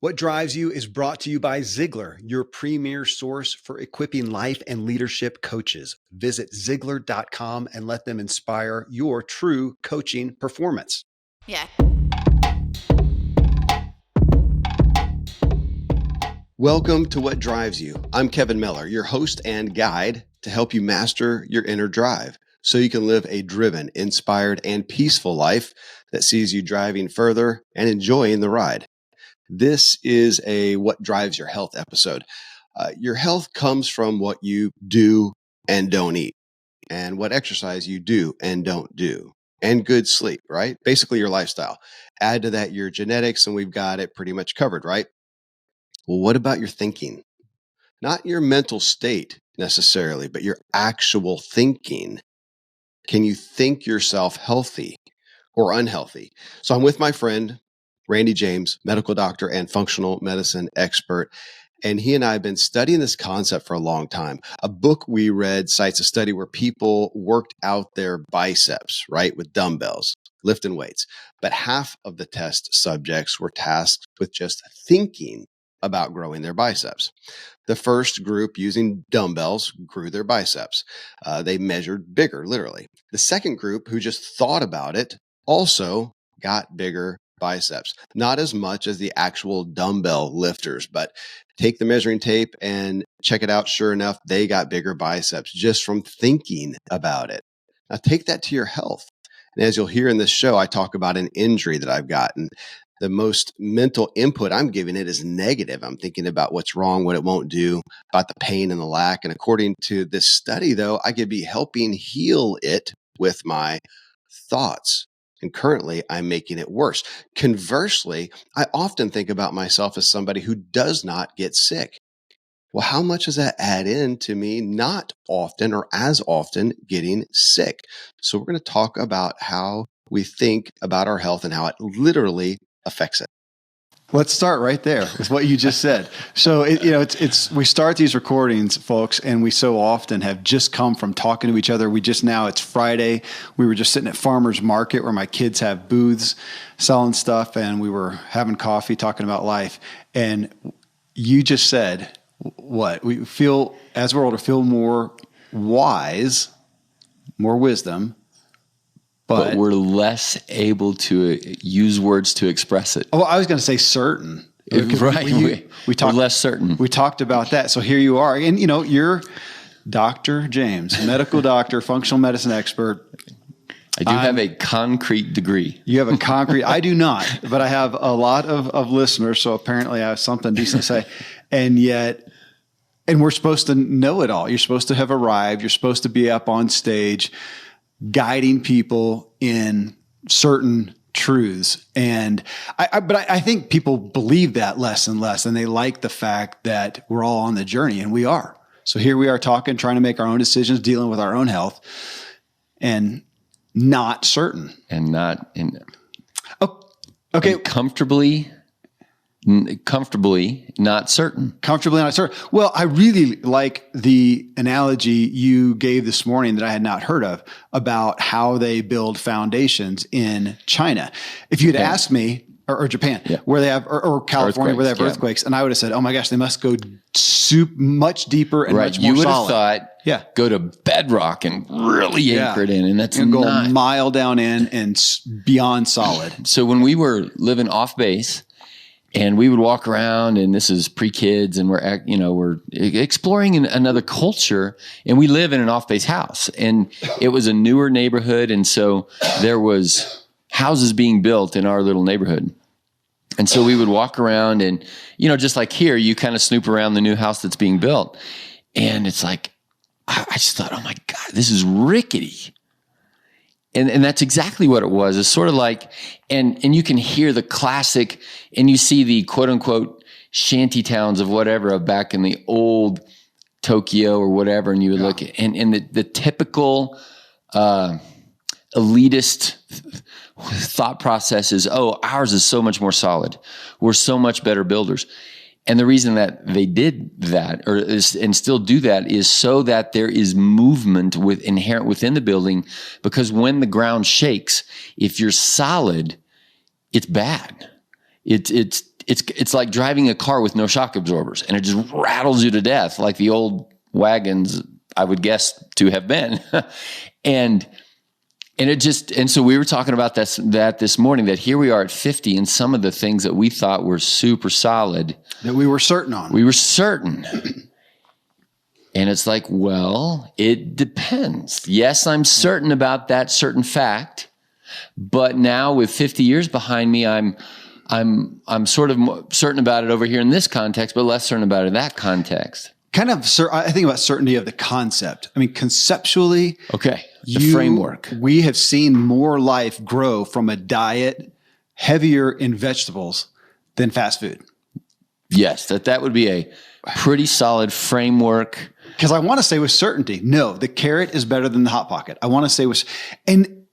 What Drives You is brought to you by Ziglar, your premier source for equipping life and leadership coaches. Visit Ziglar.com and let them inspire your true coaching performance. Yeah. Welcome to What Drives You. I'm Kevin Miller, your host and guide to help you master your inner drive so you can live a driven, inspired, and peaceful life that sees you driving further and enjoying the ride. This is a What Drives Your Health episode. Your health comes from what you do and don't eat, and what exercise you do and don't do, and good sleep, right? Basically your lifestyle. Add to that your genetics, and we've got it pretty much covered, right? Well, what about your thinking? Not your mental state necessarily, but your actual thinking. Can you think yourself healthy or unhealthy? So I'm with my friend, Randy James, medical doctor and functional medicine expert. And he and I have been studying this concept for a long time. A book we read cites a study where people worked out their biceps, right, with dumbbells, lifting weights. But half of the test subjects were tasked with just thinking about growing their biceps. The first group using dumbbells grew their biceps. They measured bigger, literally. The second group, who just thought about it, also got bigger biceps. Not as much as the actual dumbbell lifters, but take the measuring tape and check it out. Sure enough, they got bigger biceps just from thinking about it. Now take that to your health. And as you'll hear in this show, I talk about an injury that I've gotten. The most mental input I'm giving it is negative. I'm thinking about what's wrong, what it won't do, about the pain and the lack. And according to this study, though, I could be helping heal it with my thoughts. And currently, I'm making it worse. Conversely, I often think about myself as somebody who does not get sick. Well, how much does that add in to me not often or as often getting sick? So we're going to talk about how we think about our health and how it literally affects it. Let's start right there with what you just said. So, we start these recordings, folks, and we so often have just come from talking to each other. It's Friday. We were just sitting at Farmer's Market where my kids have booths selling stuff, and we were having coffee, talking about life. And you just said, what? We feel, as we're older, feel more wise, more wisdom, but we're less able to use words to express it. Oh, I was going to say certain. Right. We talked less certain. We talked about that. So here you are. And, you're Dr. James, medical doctor, functional medicine expert. I do have a concrete degree. You have a concrete. I do not, but I have a lot of listeners. So apparently I have something decent to say. And we're supposed to know it all. You're supposed to have arrived. You're supposed to be up on stage guiding people in certain truths. And I think people believe that less and less, and they like the fact that we're all on the journey, and we are. So here we are talking, trying to make our own decisions, dealing with our own health, and not certain. And not in. Oh, okay. And comfortably not certain. Comfortably not certain. Well, I really like the analogy you gave this morning that I had not heard of about how they build foundations in China. If you'd asked me, or Japan, where they have, or California, where they have earthquakes, and I would have said, oh my gosh, they must go much deeper and much more solid. You would have thought, go to bedrock and really anchor it in, and that's go a mile down in and beyond solid. So when we were living off base, and we would walk around, and this is pre-kids, and we're exploring another culture, and we live in an off-base house, and it was a newer neighborhood, and so there was houses being built in our little neighborhood. And so we would walk around, and just like here, you kind of snoop around the new house that's being built, and it's like, I just thought, oh my God, this is rickety. And that's exactly what it was. It's sort of like, and you can hear the classic, and you see the quote unquote shanty towns of whatever back in the old Tokyo or whatever, and you would look at, and the typical elitist thought process is, oh, ours is so much more solid. We're so much better builders. And the reason that they did that and still do that is so that there is movement inherent within the building, because when the ground shakes, if you're solid, it's bad. It's it's like driving a car with no shock absorbers, and it just rattles you to death like the old wagons I would guess to have been. and so we were talking about that this morning, that here we are at 50, and some of the things that we thought were super solid, that we were certain on. We were certain. And it's like, well, it depends. Yes, I'm certain about that certain fact, but now with 50 years behind me, I'm sort of certain about it over here in this context, but less certain about it in that context. Kind of, I think about certainty of the concept. I mean, conceptually, okay, the framework. We have seen more life grow from a diet heavier in vegetables than fast food. Yes, that would be a pretty solid framework. Because I want to say with certainty, no, the carrot is better than the Hot Pocket. I want to say and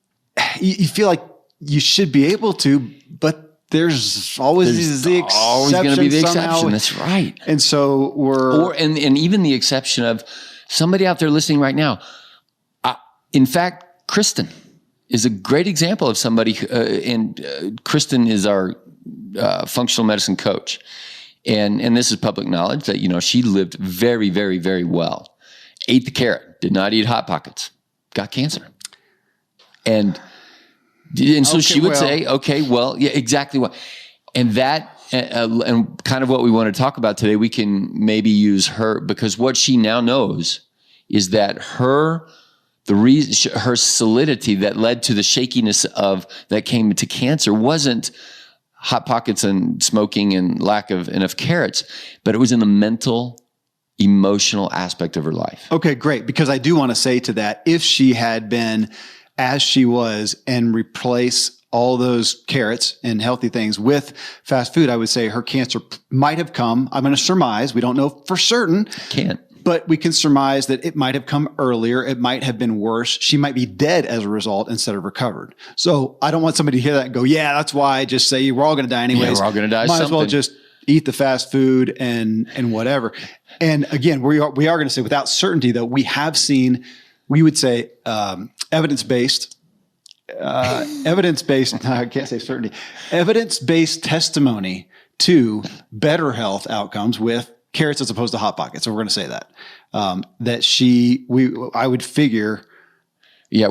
you feel like you should be able to, but there's always the exception. Always going to be the somehow. exception. That's right. And so and even the exception of somebody out there listening right now. In fact, Kristen is a great example of somebody, and Kristen is our functional medicine coach. And this is public knowledge that, she lived very, very, very well. Ate the carrot, did not eat Hot Pockets, got cancer. And so she would say, okay, well, yeah, exactly what. And that, and kind of what we want to talk about today, we can maybe use her, because what she now knows is that her solidity that led to the shakiness that came to cancer wasn't Hot Pockets and smoking and lack of enough carrots, but it was in the mental, emotional aspect of her life. Okay, great. Because I do want to say to that, if she had been as she was and replace all those carrots and healthy things with fast food, I would say her cancer might have come. I'm going to surmise. We don't know for certain. Can't. But we can surmise that it might have come earlier. It might have been worse. She might be dead as a result instead of recovered. So I don't want somebody to hear that and go, yeah, that's why I just say we're all going to die anyways. Yeah, we're all going to die. Might as well just eat the fast food and whatever. And again, we are going to say without certainty, though, we have seen, we would say evidence-based, I can't say certainty, evidence-based testimony to better health outcomes with carrots as opposed to Hot Pockets. So we're going to say that, I would figure. Yeah.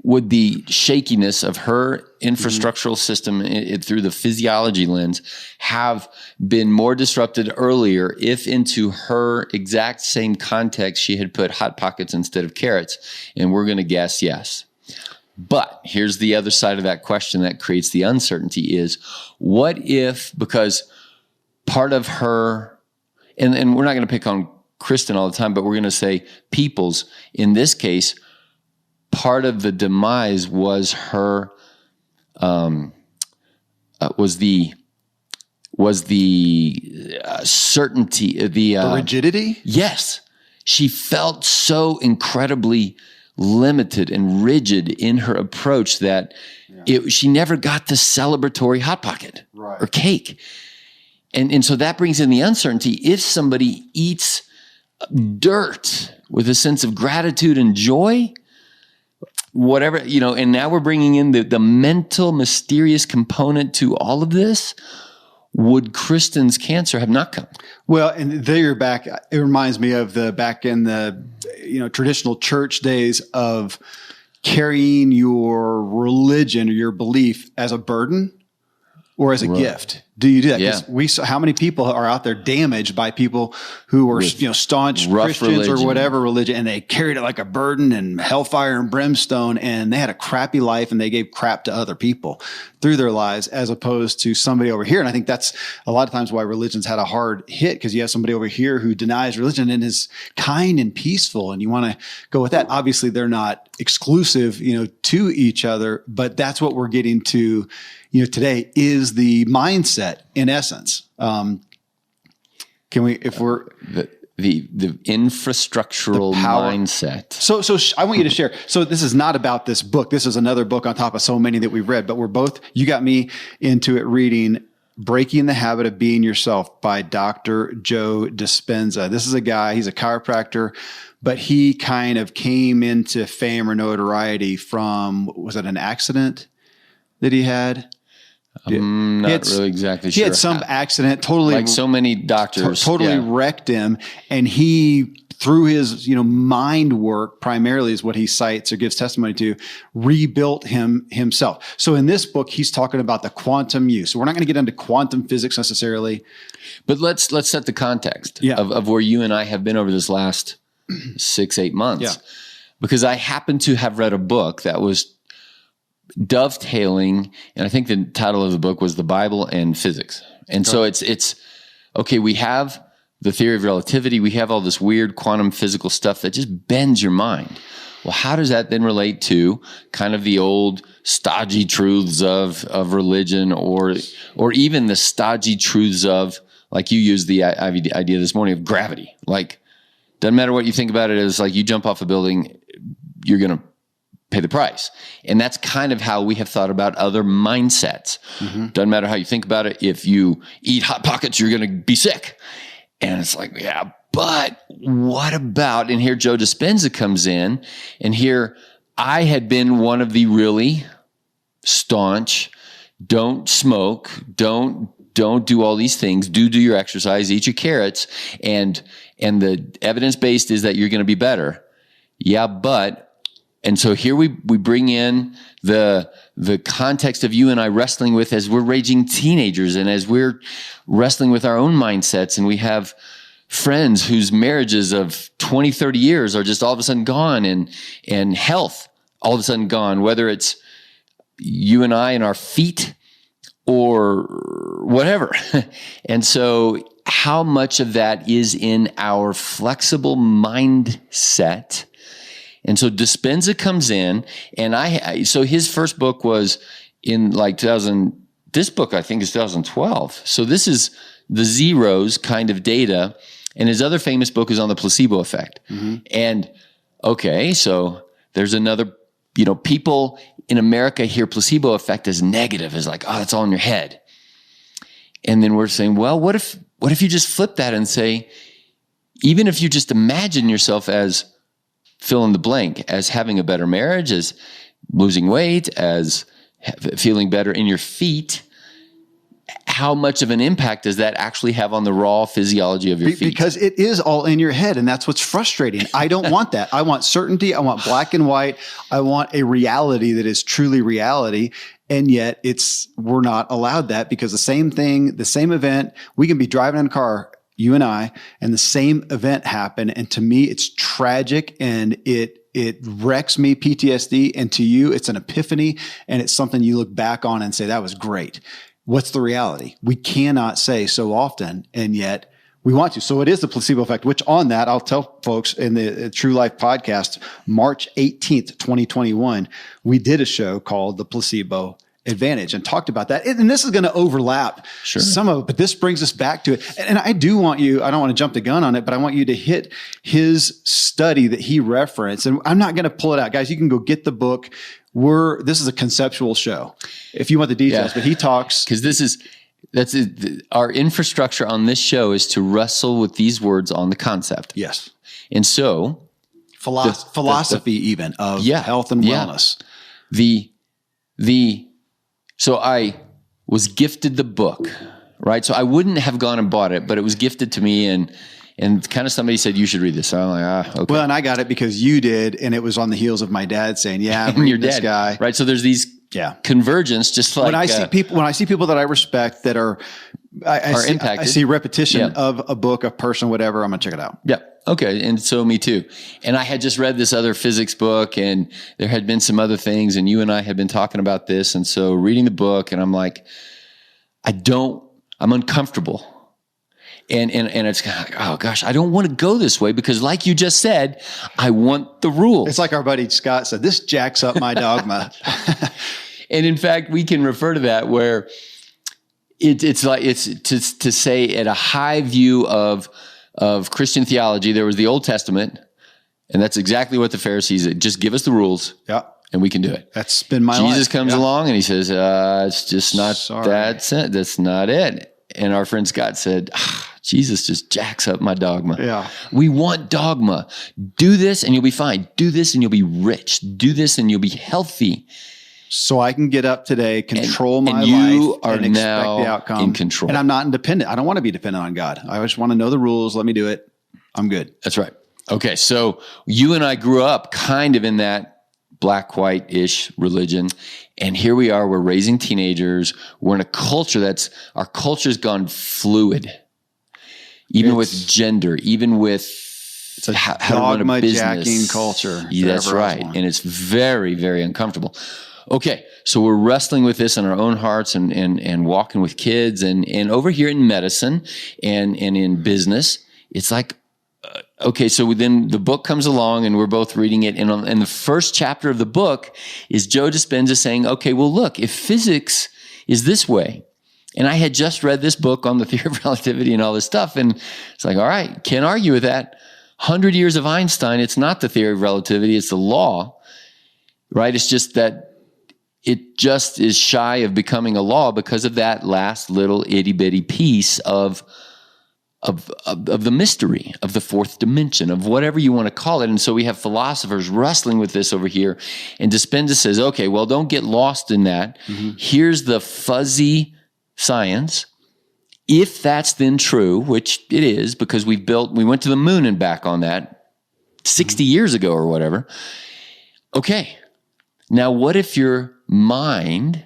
Would the shakiness of her infrastructural system through the physiology lens have been more disrupted earlier if into her exact same context she had put Hot Pockets instead of carrots? And we're going to guess yes. But here's the other side of that question that creates the uncertainty is, what if, because part of her, and we're not going to pick on Kristen all the time, but we're going to say people's, in this case, part of the demise was her, was the certainty, the rigidity? Yes. She felt so incredibly limited and rigid in her approach that she never got the celebratory Hot Pocket or cake. And so that brings in the uncertainty. If somebody eats dirt with a sense of gratitude and joy, whatever, and now we're bringing in the mental, mysterious component to all of this, would Kristen's cancer have not come? Well, and there you're back. It reminds me of back in the, traditional church days of carrying your religion or your belief as a burden or as a gift. Do you do that? Yeah. We saw how many people are out there damaged by people who were, staunch Christians or whatever religion, and they carried it like a burden and hellfire and brimstone, and they had a crappy life and they gave crap to other people through their lives, as opposed to somebody over here. And I think that's a lot of times why religion's had a hard hit, because you have somebody over here who denies religion and is kind and peaceful, and you want to go with that. Obviously, they're not exclusive, to each other, but that's what we're getting to. Today is the mindset in essence. Can we, if we're the infrastructural mindset. So I want you to share. So this is not about this book. This is another book on top of so many that we've read, but you got me into it reading Breaking the Habit of Being Yourself by Dr. Joe Dispenza. This is a guy, he's a chiropractor, but he kind of came into fame or notoriety from, was it an accident that he had? I'm not really exactly sure. He had some accident, totally, like so many doctors, totally wrecked him. And he, through his, mind work primarily is what he cites or gives testimony to, rebuilt himself. So in this book, he's talking about the quantum use. So we're not going to get into quantum physics necessarily. But let's set the context of where you and I have been over this last 6-8 months. Yeah. Because I happened to have read a book that was dovetailing, and I think the title of the book was The Bible and Physics. And so it's okay, we have the theory of relativity, we have all this weird quantum physical stuff that just bends your mind. Well, how does that then relate to kind of the old stodgy truths of religion or even the stodgy truths of, like you used the idea this morning, of gravity? Like, doesn't matter what you think about it, it's like you jump off a building, you're going to pay the price. And that's kind of how we have thought about other mindsets. Mm-hmm. Doesn't matter how you think about it. If you eat Hot Pockets, you're going to be sick. And it's like, yeah, but what about, and here Joe Dispenza comes in, and here I had been one of the really staunch, don't smoke, don't do all these things, do your exercise, eat your carrots, and the evidence-based is that you're going to be better. Yeah, but, and so here we bring in the context of you and I wrestling with as we're raging teenagers and as we're wrestling with our own mindsets, and we have friends whose marriages of 20, 30 years are just all of a sudden gone, and health all of a sudden gone, whether it's you and I and our feet or whatever. And so how much of that is in our flexible mindset? And so Dispenza comes in, and so his first book was in like 2000, this book I think is 2012. So this is the zeros kind of data. And his other famous book is on the placebo effect. Mm-hmm. And okay, so there's another, people in America hear placebo effect as negative, as like, oh, that's all in your head. And then we're saying, well, what if you just flip that and say, even if you just imagine yourself as fill in the blank, as having a better marriage, as losing weight, as feeling better in your feet, how much of an impact does that actually have on the raw physiology of your feet? Because it is all in your head, and that's what's frustrating. I don't want that. I want certainty. I want black and white. I want a reality that is truly reality. And yet we're not allowed that, because the same thing, the same event, we can be driving in a car, you and I, and the same event happen. And to me, it's tragic, and it wrecks me, PTSD. And to you, it's an epiphany, and it's something you look back on and say, that was great. What's the reality? We cannot say so often, and yet we want to. So it is the placebo effect, which on that, I'll tell folks in the True Life podcast, March 18th, 2021, we did a show called The Placebo Advantage and talked about that. And this is going to overlap some of it, but this brings us back to it. And I do want you, I don't want to jump the gun on it, but I want you to hit his study that he referenced. And I'm not going to pull it out. Guys, you can go get the book. This is a conceptual show if you want the details, but he talks. Because our infrastructure on this show is to wrestle with these words on the concept. Yes. And so philosophy even of health and wellness. So I was gifted the book, right? So I wouldn't have gone and bought it, but it was gifted to me, and kind of somebody said, you should read this. So I'm like, okay. Well, and I got it because you did, and it was on the heels of my dad saying, yeah, I'm reading this guy. Right. So there's these convergence, just like when I see people that I respect that are impacted. I see repetition of a book, a person, whatever, I'm going to check it out. Yeah. Okay. And so me too. And I had just read this other physics book, and there had been some other things, and you and I had been talking about this. And so reading the book, and I'm like, I'm uncomfortable. And it's kind of like, oh gosh, I don't want to go this way, because like you just said, I want the rules. It's like our buddy Scott said, this jacks up my dogma. And in fact, we can refer to that where it's to say at a high view of Christian theology, there was the Old Testament, and that's exactly what the Pharisees did. Just give us the rules. Yeah. And we can do it. That's been my life. Jesus comes along and he says, it's just not that's not it. And our friend Scott said, Jesus just jacks up my dogma. Yeah. We want dogma. Do this and you'll be fine. Do this and you'll be rich. Do this and you'll be healthy. so I can get up today, control my you life, are and expect now the outcome. in control. And I'm not independent. I don't want to be dependent on God. I just want to know the rules. Let me do it. I'm good. That's right. Okay, so you and I grew up kind of in that black-white-ish religion, and here we are. We're raising teenagers. We're in a culture our culture's gone fluid, even with gender, even with It's a how to run a dogma business. jacking culture. Yeah, that's right, and it's very, very uncomfortable. Okay, so we're wrestling with this in our own hearts and walking with kids, and over here in medicine and in business, it's like, okay, so then the book comes along and we're both reading it. And the first chapter of the book is Joe Dispenza saying, okay, well, look, if physics is this way, and I had just read this book on the theory of relativity and all this stuff, and it's like, all right, can't argue with that. 100 years of Einstein, it's not the theory of relativity, it's the law, right? It's just that it just is shy of becoming a law because of that last little itty bitty piece of the mystery of the fourth dimension, of whatever you want to call it. And so we have philosophers wrestling with this over here. And Dispenza says, okay, well, don't get lost in that. Mm-hmm. Here's the fuzzy science. If that's then true, which it is, because we went to the moon and back on that 60 years ago or whatever. Okay. Now, what if your mind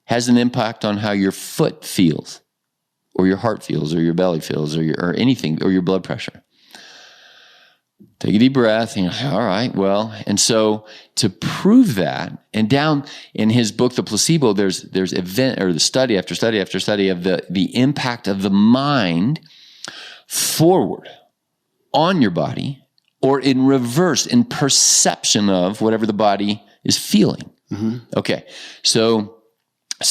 has an impact on how your foot feels? Or your heart feels, or your belly feels, or anything, or your blood pressure. Take a deep breath, and you're like, all right, well, and so to prove that, and down in his book, The Placebo, there's the study after study after study of the impact of the mind forward on your body, or in reverse, in perception of whatever the body is feeling. Mm-hmm. Okay, so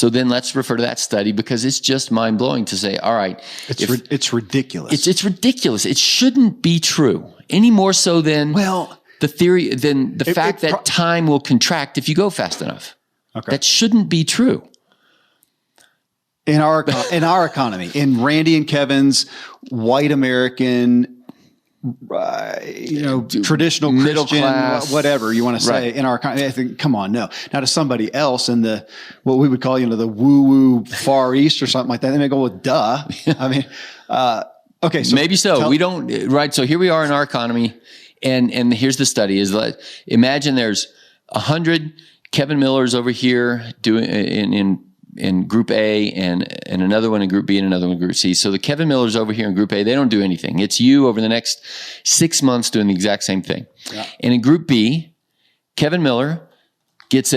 then let's refer to that study because it's just mind-blowing to say, all right. It's ridiculous. It's ridiculous. It shouldn't be true any more so than the theory, than the fact that time will contract if you go fast enough. Okay. That shouldn't be true. In our economy, in Randy and Kevin's white American, traditional middle Christian, class, whatever you want to say, right. In our economy, I think, come on, no. Now to somebody else in what we would call, the woo-woo Far East or something like that, they may go, well, duh. I mean, okay. So maybe so. We don't, right. So here we are in our economy, and here's the study is like, imagine there's 100 Kevin Millers over here doing in group A and another one in group B and another one in group C. So the Kevin Millers over here in group A, they don't do anything. It's you over the next 6 months doing the exact same thing. Yeah. And in group B, Kevin Miller gets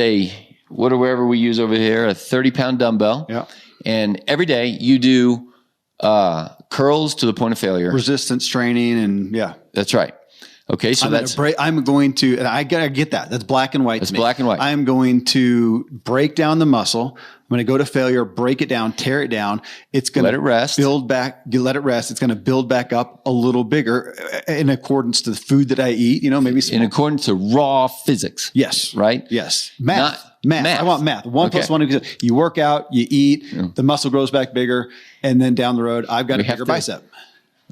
whatever we use over here, a 30-pound dumbbell. Yeah. And every day you do curls to the point of failure. Resistance training and yeah. That's right. Okay, so I'm going to, and I get that. That's black and white. That's black and white. I'm going to break down the muscle. I'm going to go to failure, break it down, tear it down. It's going to let it rest. Build back. You let it rest. It's going to build back up a little bigger in accordance to the food that I eat. Maybe in accordance to raw physics. Yes. Right. Yes. Math. I want math. 1 + 1 = you work out, you eat, the muscle grows back bigger, and then down the road, I've got a bigger bicep.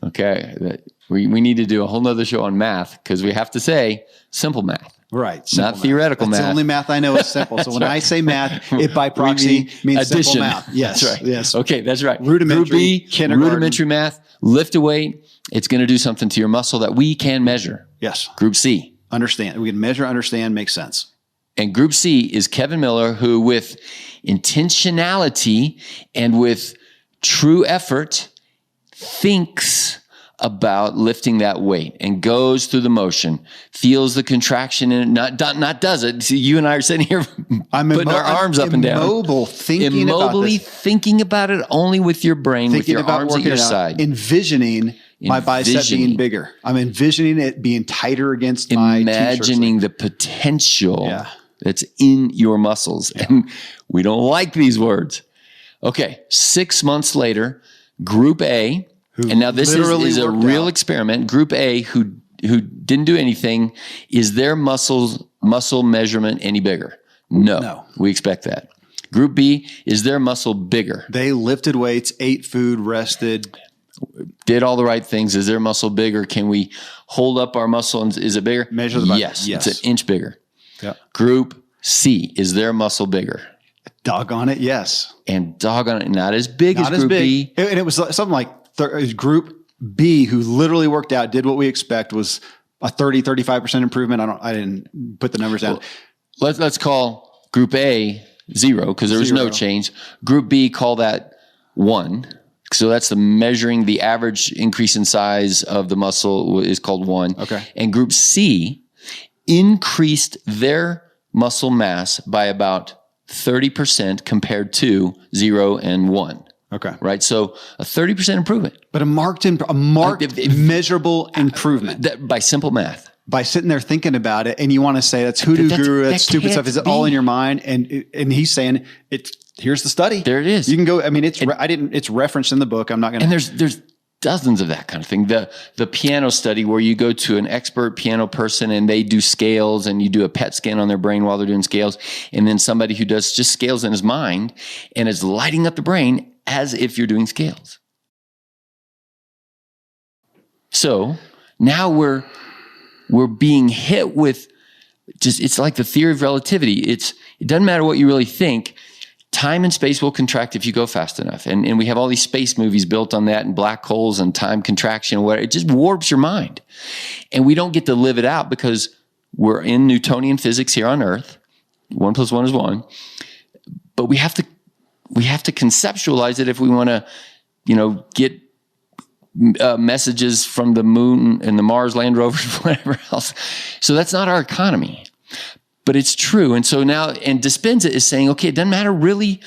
Okay. We need to do a whole nother show on math because we have to say simple math. Right. Not theoretical math. That's the only math I know is simple. So when I say math, it by proxy means addition. Simple math. Yes. That's right. Yes. Okay, that's right. Rudimentary, kindergarten. Rudimentary math, lift a weight. It's going to do something to your muscle that we can measure. Yes. Group C. Understand. We can measure, understand, makes sense. And group C is Kevin Miller, who with intentionality and with true effort thinks about lifting that weight and goes through the motion, feels the contraction and not does it. See, you and I are sitting here putting our arms up and down. Immobily thinking about it only with your brain, with your arms at your side. Envisioning my bicep being bigger. I'm envisioning it being tighter against my t-shirt. Imagining the potential that's in your muscles. Yeah. And we don't like these words. Okay, 6 months later, Group A, and now this is a real experiment. Group A, who didn't do anything, is their muscle measurement any bigger? No. We expect that. Group B, is their muscle bigger? They lifted weights, ate food, rested. Did all the right things. Is their muscle bigger? Can we hold up our muscle and is it bigger? Measure the body. Yes. It's an inch bigger. Yeah. Group C, is their muscle bigger? Doggone it, yes. And doggone it, not as big as group B. And it was something like group B, who literally worked out, did what we expect, was a 35% improvement. I didn't put the numbers down. Well, let's call group A 0 because there was no change. Group B, call that 1. So that's the measuring the average increase in size of the muscle is called 1. Okay. And group C increased their muscle mass by about 30% compared to 0 and 1. Okay. Right. So a 30% improvement. But a marked measurable improvement. By simple math. By sitting there thinking about it, and you want to say that's hoodoo guru, that's stupid stuff. Is it all in your mind? And he's saying here's the study. There it is. You can go. I mean, it's referenced in the book. I'm not going to. And there's dozens of that kind of thing. The piano study where you go to an expert piano person and they do scales and you do a PET scan on their brain while they're doing scales. And then somebody who does just scales in his mind and is lighting up the brain as if you're doing scales. So now we're being hit with it's like the theory of relativity. It doesn't matter what you really think. Time and space will contract if you go fast enough. And we have all these space movies built on that and black holes and time contraction and whatever. It just warps your mind. And we don't get to live it out because we're in Newtonian physics here on Earth. 1 + 1 is 1. But we have to conceptualize it if we want to, get messages from the moon and the Mars land rovers, whatever else. So that's not our economy. But it's true. And so now, and Dispenza is saying, okay, it doesn't matter really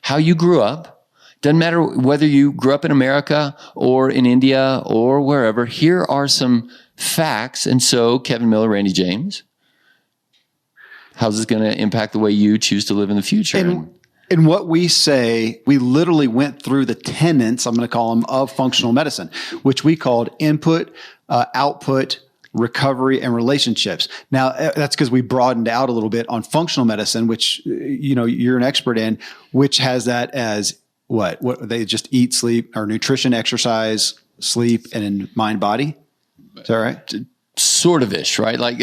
how you grew up. Doesn't matter whether you grew up in America or in India or wherever. Here are some facts. And so Kevin Miller, Randy James, how's this going to impact the way you choose to live in the future? And what we say, we literally went through the tenets, I'm going to call them, of functional medicine, which we called input, output, recovery, and relationships. Now, that's because we broadened out a little bit on functional medicine, which, you're an expert in, which has that as what they just eat, sleep, or nutrition, exercise, sleep, and in mind, body. Is that right? Sort of ish, right? Like,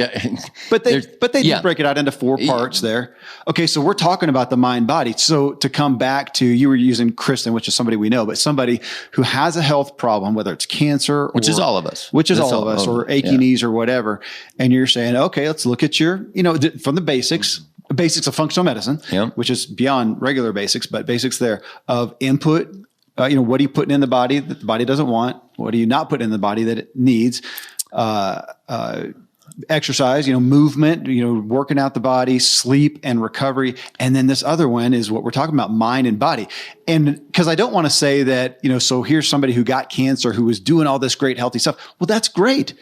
but they do break it out into 4 parts there. Okay. So we're talking about the mind body. So to come back to, you were using Kristen, which is somebody we know, but somebody who has a health problem, whether it's cancer, which is all of us, or achy knees or whatever. And you're saying, okay, let's look at your, from the basics of functional medicine, which is beyond regular basics, but basics there of input. What are you putting in the body that the body doesn't want? What are you not putting in the body that it needs? Exercise, movement, working out the body, sleep and recovery. And then this other one is what we're talking about, mind and body. And because I don't want to say that, so here's somebody who got cancer, who was doing all this great healthy stuff. Well, that's great.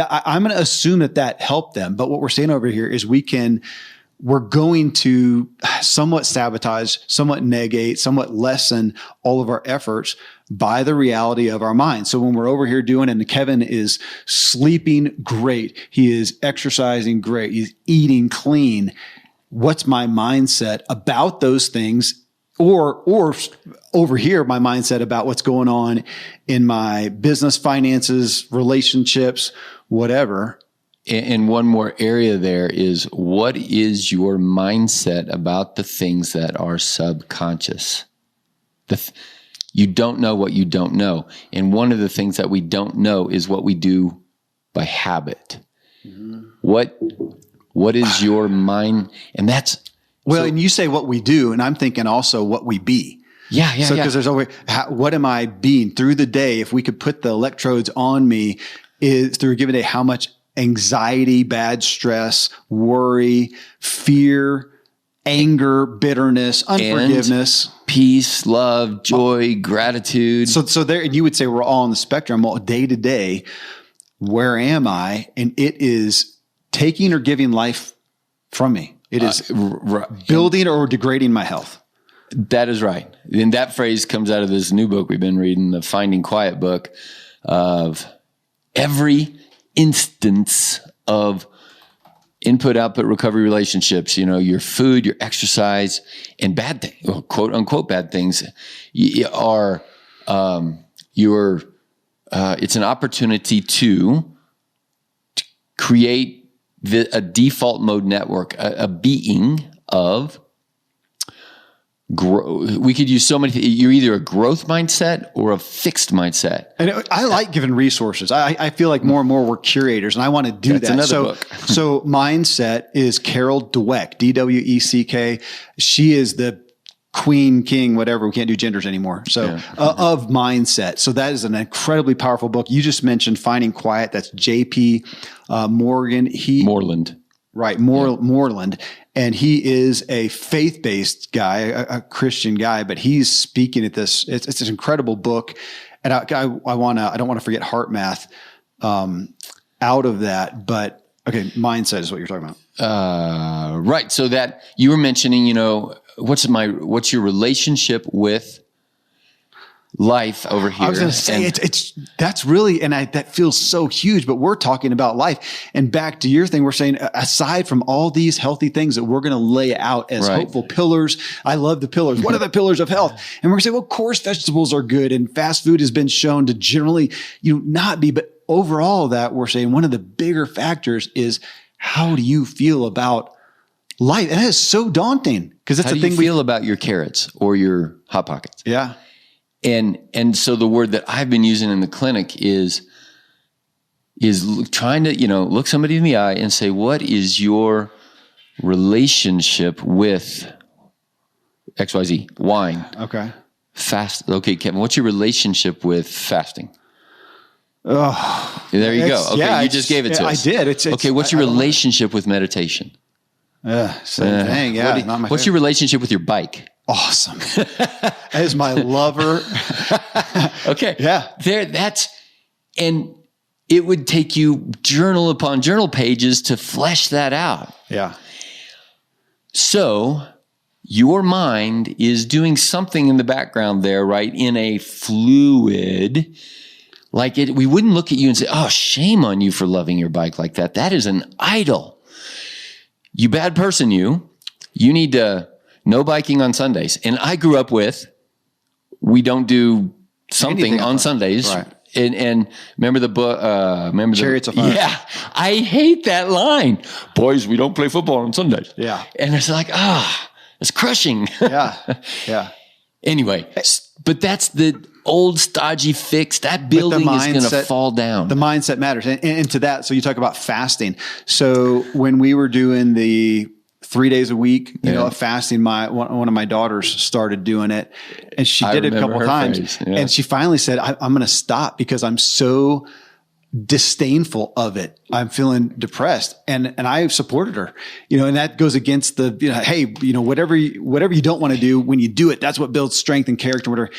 I'm going to assume that helped them. But what we're saying over here is we're going to somewhat sabotage, somewhat negate, somewhat lessen all of our efforts by the reality of our mind. So when we're over here and Kevin is sleeping great, he is exercising great, he's eating clean, what's my mindset about those things? Or over here, my mindset about what's going on in my business, finances, relationships, whatever. And one more area there is, what is your mindset about the things that are subconscious? You don't know what you don't know. And one of the things that we don't know is what we do by habit. Mm-hmm. What is your mind? And that's... Well, and you say what we do, and I'm thinking also what we be. Yeah. So because there's always, what am I being through the day? If we could put the electrodes on me, is through a given day, how much anxiety, bad stress, worry, fear, anger, bitterness, unforgiveness, and peace, love, joy, gratitude. So there, and you would say we're all on the spectrum. Well, day to day, where am I? And it is taking or giving life from me. It is building or degrading my health. That is right. And that phrase comes out of this new book we've been reading, the Finding Quiet book, of every instance of input, output, recovery relationships, your food, your exercise, and bad things, well, quote unquote, bad things are, it's an opportunity to create a default mode network, a being of growth. We could use so many things. You're either a growth mindset or a fixed mindset. And I like giving resources. I feel like more and more we're curators, and I want to do That's that. another book. So mindset is Carol Dweck, D-W-E-C-K. She is the queen, king, whatever. We can't do genders anymore. So of mindset. So that is an incredibly powerful book. You just mentioned Finding Quiet. That's J.P. Moreland. Right. Moreland. And he is a faith-based guy, a Christian guy, but he's speaking at this. It's an incredible book. And I don't want to forget heart math out of that, but okay. Mindset is what you're talking about. Right. So that you were mentioning, what's your relationship with life over here? I was going to say that's really, and that feels so huge, but we're talking about life. And back to your thing, we're saying, aside from all these healthy things that we're going to lay out as hopeful pillars, I love the pillars. What are the pillars of health? And we're going to say, well, of course, vegetables are good, and fast food has been shown to generally, not be, but overall that we're saying one of the bigger factors is how do you feel about life? And that is so daunting because it's how do you feel about your carrots or your Hot Pockets? Yeah. And so the word that I've been using in the clinic is trying to, look somebody in the eye and say, what is your relationship with XYZ? Wine. Okay. Fast. Okay, Kevin, what's your relationship with fasting? Oh, there you go. Okay, you just gave it to us. I did. It's okay, what's your relationship with meditation? Same thing. Yeah. What's your relationship with your bike? Awesome. That is my lover. Okay. Yeah. And it would take you journal upon journal pages to flesh that out. Yeah. So your mind is doing something in the background there, right? In a fluid, we wouldn't look at you and say, oh, shame on you for loving your bike like that. That is an idol. You bad person, you need to no biking on Sundays. And I grew up with, we don't do something on Sundays. Right. And remember the book, Chariots of Fire. Yeah. I hate that line. Boys, we don't play football on Sundays. Yeah. And it's like, it's crushing. Yeah. Yeah. Anyway, but that's the old stodgy fix. That building is going to fall down. The mindset matters. And to that, so you talk about fasting. So when we were doing the 3 days a week, of fasting, one of my daughters started doing it, and she did it a couple times. And she finally said, I'm going to stop because I'm so disdainful of it. I'm feeling depressed. And I supported her, and that goes against the, hey, whatever you don't want to do, when you do it, that's what builds strength and character, whatever.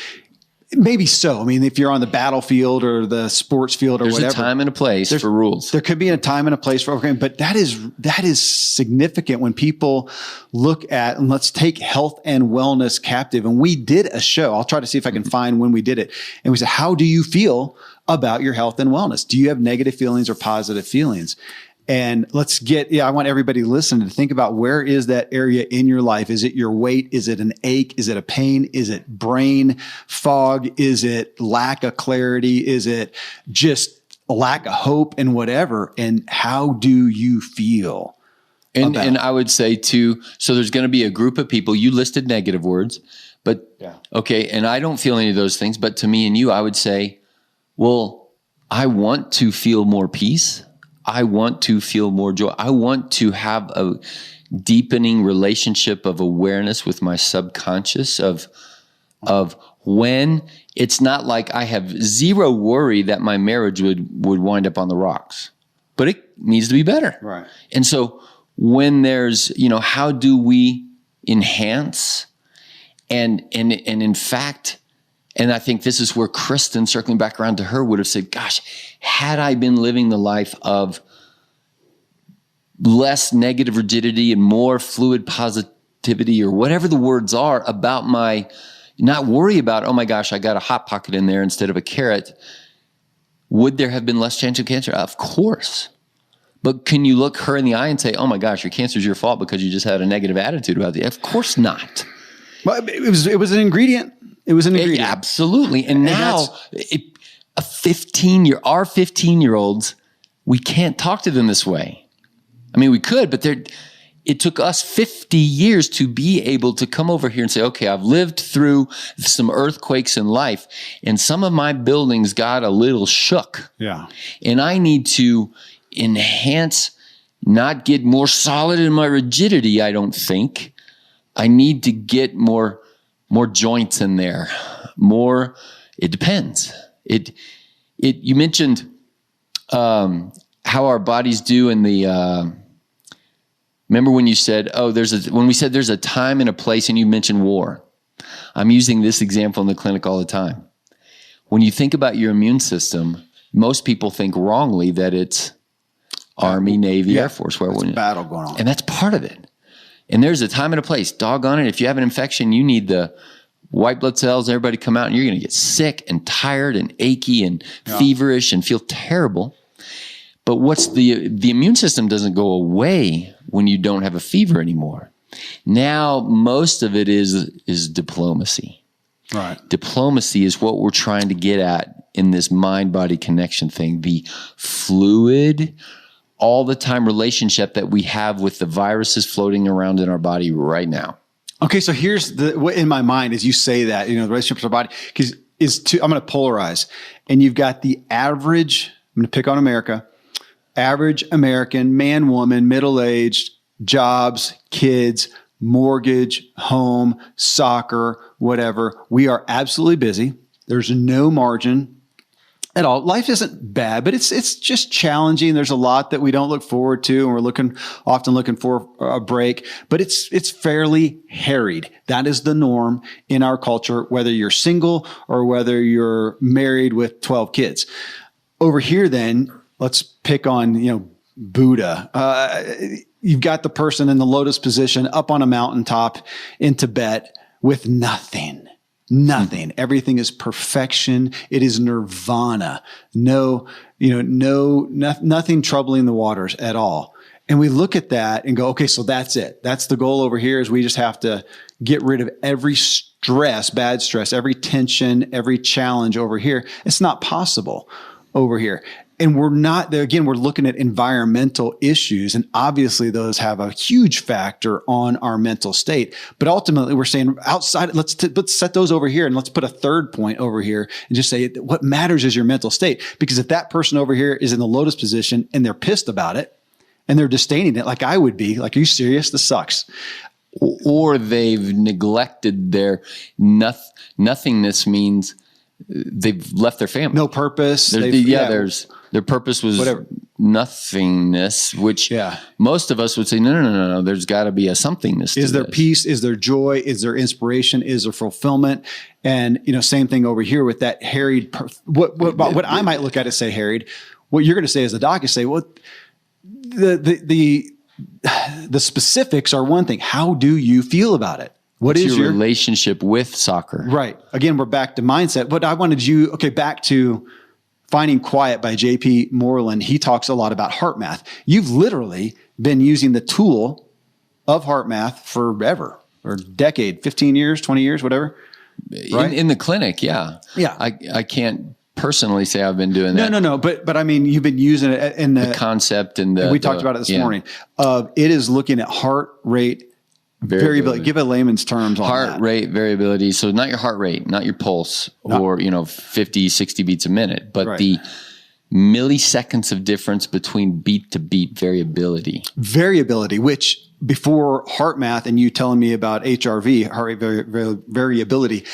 Maybe so. I mean, if you're on the battlefield or the sports field or whatever. There's a time and a place for rules. There could be a time and a place for everything, but that is significant when people look at, and let's take health and wellness captive. And we did a show. I'll try to see if I can find when we did it. And we said, how do you feel about your health and wellness? Do you have negative feelings or positive feelings? And I want everybody listening to think about, where is that area in your life? Is it your weight? Is it an ache? Is it a pain? Is it brain fog? Is it lack of clarity? Is it just a lack of hope and whatever? And how do you feel? And I would say too, so there's going to be a group of people, you listed negative words, but okay. And I don't feel any of those things, but to me and you, I would say, well, I want to feel more peace. I want to feel more joy. I want to have a deepening relationship of awareness with my subconscious of when it's not like I have zero worry that my marriage would wind up on the rocks, but it needs to be better. Right. And so when there's, how do we enhance and in fact, and I think this is where Kristen, circling back around to her, would have said, gosh, had I been living the life of less negative rigidity and more fluid positivity, or whatever the words are, about my, not worry about, oh my gosh, I got a Hot Pocket in there instead of a carrot, would there have been less chance of cancer? Of course. But can you look her in the eye and say, oh my gosh, your cancer is your fault because you just had a negative attitude about it? Of course not. Well, it was an ingredient. It was an ingredient. Absolutely. And now our 15-year-olds, we can't talk to them this way. I mean, we could, but it took us 50 years to be able to come over here and say, okay, I've lived through some earthquakes in life, and some of my buildings got a little shook. Yeah. And I need to enhance, not get more solid in my rigidity, I don't think. I need to get more joints in there. More, it depends. You mentioned how our bodies do in the... Remember when you said, when we said there's a time and a place, and you mentioned war. I'm using this example in the clinic all the time. When you think about your immune system, most people think wrongly that it's Army, Navy, Air Force. Where there's a battle going on. And that's part of it. And there's a time and a place. Doggone it. If you have an infection, you need the white blood cells, everybody come out, and you're going to get sick and tired and achy and feverish and feel terrible. But the immune system doesn't go away when you don't have a fever anymore. Now, most of it is diplomacy. Right. Diplomacy is what we're trying to get at in this mind-body connection thing. The fluid, all the time relationship that we have with the viruses floating around in our body right now. Okay, so here's what in my mind as you say that, the relationship with our body, because I'm going to polarize, and you've got the average. I'm going to pick on America. Average American, man, woman, middle-aged, jobs, kids, mortgage, home, soccer, whatever. We are absolutely busy. There's no margin at all. Life isn't bad, but it's just challenging. There's a lot that we don't look forward to, and we're often looking for a break, but it's fairly harried. That is the norm in our culture, whether you're single or whether you're married with 12 kids. Over here, then, let's pick on, Buddha. You've got the person in the lotus position up on a mountaintop in Tibet with nothing. Everything is perfection. It is nirvana. Nothing troubling the waters at all. And we look at that and go, okay, so that's it. That's the goal over here, is we just have to get rid of every stress, bad stress, every tension, every challenge over here. It's not possible over here. And we're looking at environmental issues, and obviously those have a huge factor on our mental state. But ultimately, we're saying outside, let's set those over here, and let's put a third point over here and just say what matters is your mental state. Because if that person over here is in the lotus position and they're pissed about it and they're disdaining it, like I would be, like, are you serious? This sucks. Or they've neglected their nothingness means they've left their family. No purpose. Their purpose was nothingness, which most of us would say, no. There's got to be a somethingness. Is there peace? Is there joy? Is there inspiration? Is there fulfillment? And, same thing over here with that harried, what I might look at it say harried. What you're going to say as a doc is say, well, the specifics are one thing. How do you feel about it? What is your relationship with soccer? Right. Again, we're back to mindset. But I wanted back to Finding Quiet by J.P. Moreland. He talks a lot about heart math. You've literally been using the tool of heart math forever, or a decade, 15 years, 20 years, whatever. Right? In the clinic, yeah. Yeah. I can't personally say I've been doing that. No. But I mean, you've been using it in the concept and we talked about it this morning. It is looking at heart rate variability. Give a layman's terms on heart rate variability. So not your heart rate, not your pulse, or 50, 60 beats a minute, but the milliseconds of difference between beat to beat variability. Variability, which before heart math and you telling me about HRV, heart rate variability,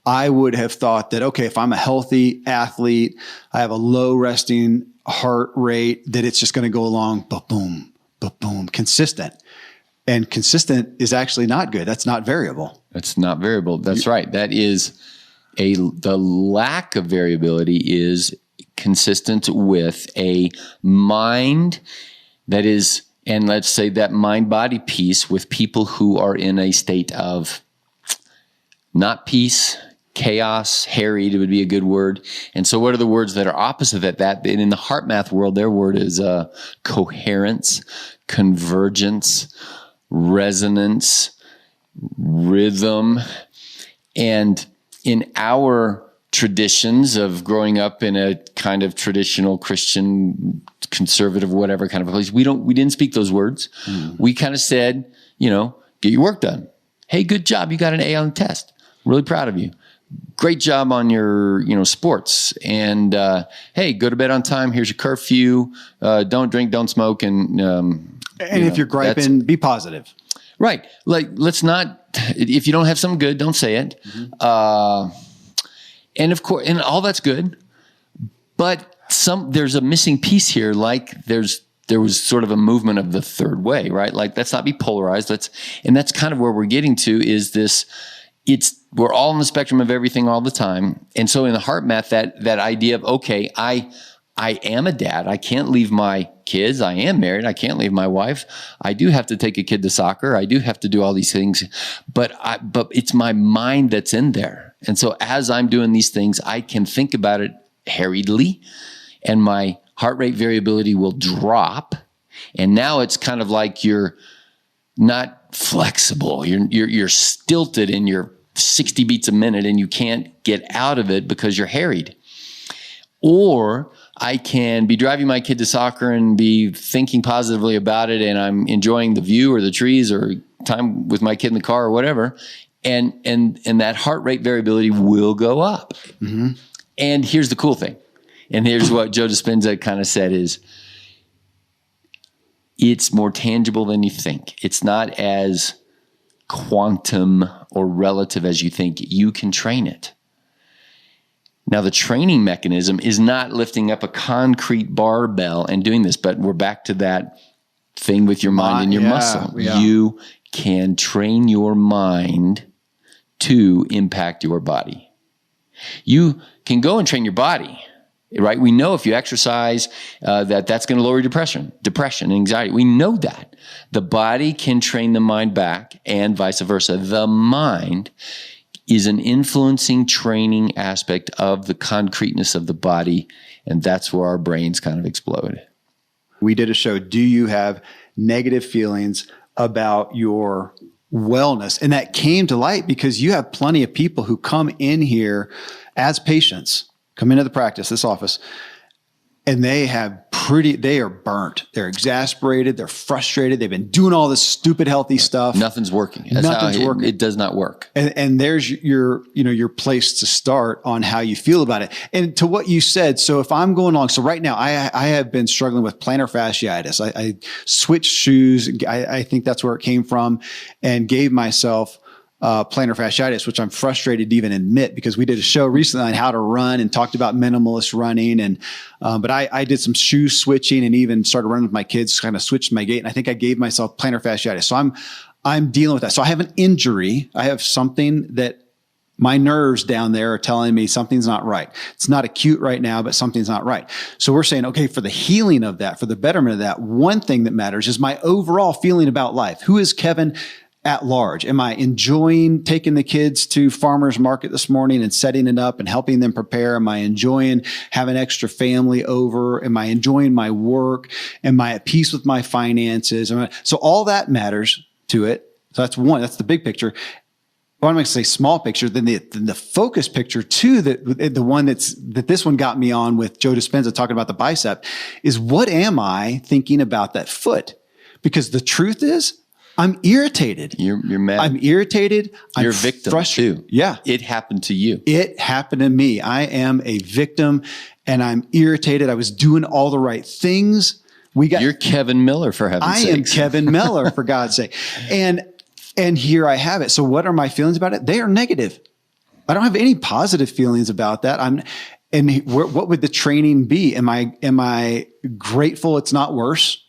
I would have thought that, okay, if I'm a healthy athlete, I have a low resting heart rate, that it's just going to go along, ba-boom, ba-boom, consistent. And consistent is actually not good. That's not variable. That's not variable. That's right. That is the lack of variability is consistent with a mind that is, and let's say that mind-body piece with people who are in a state of not peace, chaos, harried, it would be a good word. And so what are the words that are opposite of that? And in the heart math world, their word is coherence, convergence, resonance, rhythm. And in our traditions of growing up in a kind of traditional Christian conservative, whatever kind of a place. We didn't speak those words. We kind of said, get your work done. Hey, good job. You got an A on the test. Really proud of you. Great job on your, sports. And, hey, go to bed on time. Here's your curfew. Don't drink, don't smoke. And if you're griping, be positive. Right. Like, let's not, if you don't have something good, don't say it. And of course, and all that's good, but there's a missing piece here. Like there was sort of a movement of the third way, right? Like, let's not be polarized. And that's kind of where we're getting to is this, we're all on the spectrum of everything all the time. And so in the heart math, that idea of, okay, I am a dad. I can't leave my kids. I am married. I can't leave my wife. I do have to take a kid to soccer. I do have to do all these things, but it's my mind that's in there. And so as I'm doing these things, I can think about it harriedly, and my heart rate variability will drop. And now it's kind of like you're not flexible. You're stilted in your 60 beats a minute, and you can't get out of it because you're harried. Or I can be driving my kid to soccer and be thinking positively about it, and I'm enjoying the view or the trees or time with my kid in the car or whatever. And that heart rate variability will go up. Mm-hmm. And here's the cool thing. And here's what Joe Dispenza kind of said is, it's more tangible than you think. It's not as quantum or relative as you think. You can train it. Now, the training mechanism is not lifting up a concrete barbell and doing this, but we're back to that thing with your mind and your muscle. Yeah. You can train your mind to impact your body. You can go and train your body, right? We know if you exercise, that's going to lower your depression, anxiety. We know that. The body can train the mind back, and vice versa. The mind is an influencing training aspect of the concreteness of the body, and that's where our brains kind of explode. We did a show, do you have negative feelings about your wellness? And that came to light because you have plenty of people who come in here as patients, come into the practice, this office, and they are burnt. They're exasperated. They're frustrated. They've been doing all this stupid, healthy stuff. Nothing's working. Nothing's working. It does not work. And there's your place to start on how you feel about it. And to what you said, so if I'm going along, so right now I have been struggling with plantar fasciitis. I switched shoes. I think that's where it came from, and gave myself plantar fasciitis, which I'm frustrated to even admit, because we did a show recently on how to run and talked about minimalist running. And, but I did some shoe switching and even started running with my kids, kind of switched my gait. And I think I gave myself plantar fasciitis. So I'm dealing with that. So I have an injury. I have something that my nerves down there are telling me something's not right. It's not acute right now, but something's not right. So we're saying, okay, for the healing of that, for the betterment of that, one thing that matters is my overall feeling about life. Who is Kevin at large? Am I enjoying taking the kids to farmers market this morning and setting it up and helping them prepare? Am I enjoying having extra family over? Am I enjoying my work? Am I at peace with my finances? So all that matters to it. So that's one, that's the big picture. Well, I'm going to say small picture, then the focus picture too, the one that this one got me on with Joe Dispenza talking about the bicep, is what am I thinking about that foot? Because the truth is, I'm irritated. You're mad. I'm irritated. You're a victim too. Yeah. It happened to you. It happened to me. I am a victim, and I'm irritated. I was doing all the right things. You're Kevin Miller, for heaven's sake. I am Kevin Miller, for God's sake. And here I have it. So what are my feelings about it? They are negative. I don't have any positive feelings about that. What would the training be? Am I grateful it's not worse?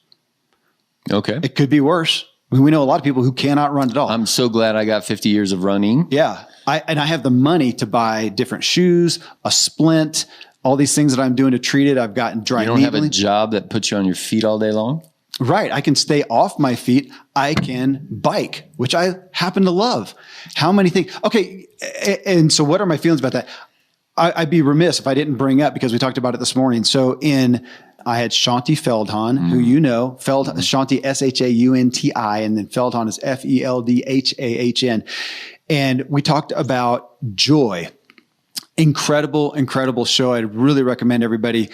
Okay. It could be worse. We know a lot of people who cannot run at all. I'm so glad I got 50 years of running. Yeah. I have the money to buy different shoes, a splint, all these things that I'm doing to treat it. I've gotten dry needling. You don't have a job that puts you on your feet all day long? Right. I can stay off my feet. I can bike, which I happen to love. How many things? Okay. And so what are my feelings about that? I'd be remiss if I didn't bring up, because we talked about it this morning. So I had Shaunti Feldhahn, who you know, Shaunti, Shaunti, and then Feldhahn is Feldhahn. And we talked about joy. Incredible show. I'd really recommend everybody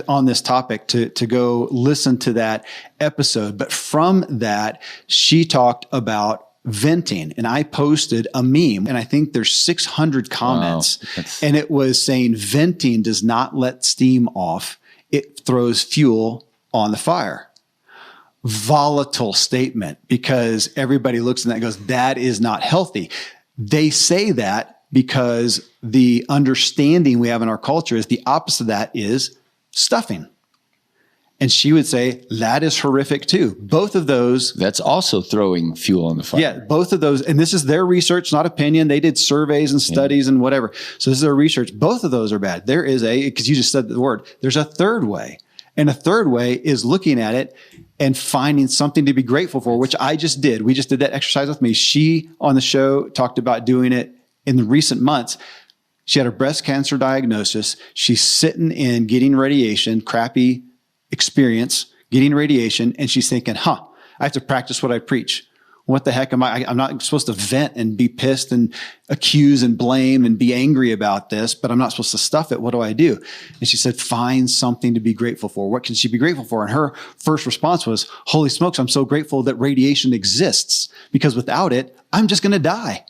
on this topic to go listen to that episode. But from that, she talked about venting, and I posted a meme, and I think there's 600 comments, and it was saying venting does not let steam off. It throws fuel on the fire. Volatile statement, because everybody looks at that and goes, that is not healthy. They say that because the understanding we have in our culture is the opposite of that is stuffing. And she would say that is horrific too. Both of those. That's also throwing fuel on the fire. Yeah, both of those. And this is their research, not opinion. They did surveys and studies and whatever. So this is their research. Both of those are bad. There is because you just said the word, there's a third way. And a third way is looking at it and finding something to be grateful for, which I just did. We just did that exercise with me. She on the show talked about doing it in the recent months. She had a breast cancer diagnosis. She's sitting in getting radiation, crappy experience, getting radiation. And she's thinking, I have to practice what I preach. What the heck am I? I'm not supposed to vent and be pissed and accuse and blame and be angry about this, but I'm not supposed to stuff it. What do I do? And she said, find something to be grateful for. What can she be grateful for? And her first response was, holy smokes, I'm so grateful that radiation exists, because without it, I'm just going to die.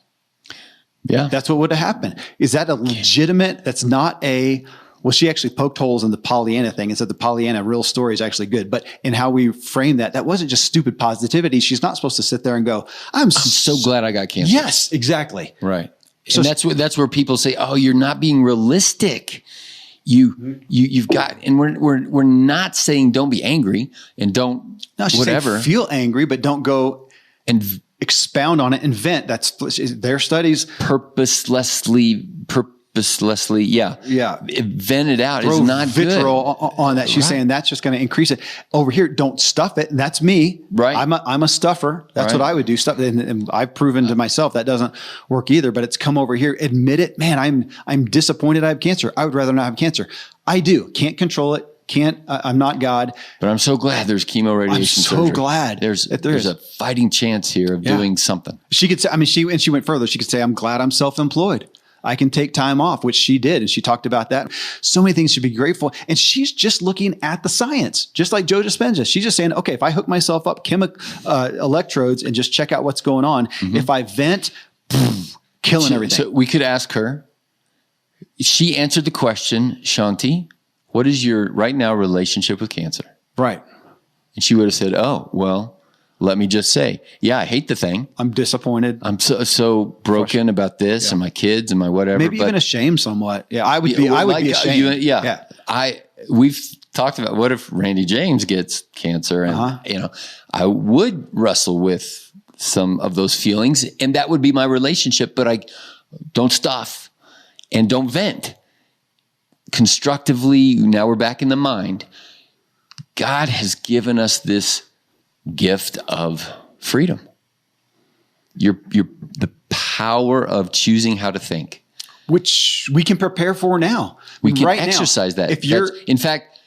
Yeah. That's what would have happened. Is that a legitimate, that's not well, she actually poked holes in the Pollyanna thing and said the Pollyanna real story is actually good. But in how we frame that wasn't just stupid positivity. She's not supposed to sit there and go, I'm so glad I got cancer. Yes, exactly. Right. So and that's where people say, oh, you're not being realistic. You've got, and we're not saying don't be angry and don't whatever. Feel angry, but don't go and expound on it and vent. That's their studies. Purposelessly, yeah. Vent it out. It's not vitriol good. On that. She's saying that's just going to increase it. Over here, don't stuff it. And that's me. Right. I'm a stuffer. That's what I would do. Stuff, and I've proven to myself that doesn't work either. But it's come over here. Admit it. Man, I'm disappointed I have cancer. I would rather not have cancer. I do. Can't control it. I'm not God. But I'm so glad there's chemo radiation surgery. I'm so glad. There's a fighting chance here of doing something. She could say, she went further. She could say, I'm glad I'm self-employed. I can take time off, which she did. And she talked about that. So many things to be grateful. And she's just looking at the science, just like Joe Dispenza. She's just saying, okay, if I hook myself up electrodes and just check out what's going on, if I vent, killing everything. So we could ask her. She answered the question, Shanti, what is your right now relationship with cancer? Right. And she would have said, oh, well, let me just say, yeah, I hate the thing. I'm disappointed. I'm so broken about this and my kids and my whatever. Maybe even ashamed somewhat. Yeah, I would be ashamed. We've talked about what if Randy James gets cancer, and I would wrestle with some of those feelings, and that would be my relationship. But I don't stuff and don't vent constructively. Now we're back in the mind. God has given us this gift of freedom. The power of choosing how to think, which we can prepare for now. We can exercise that. In fact,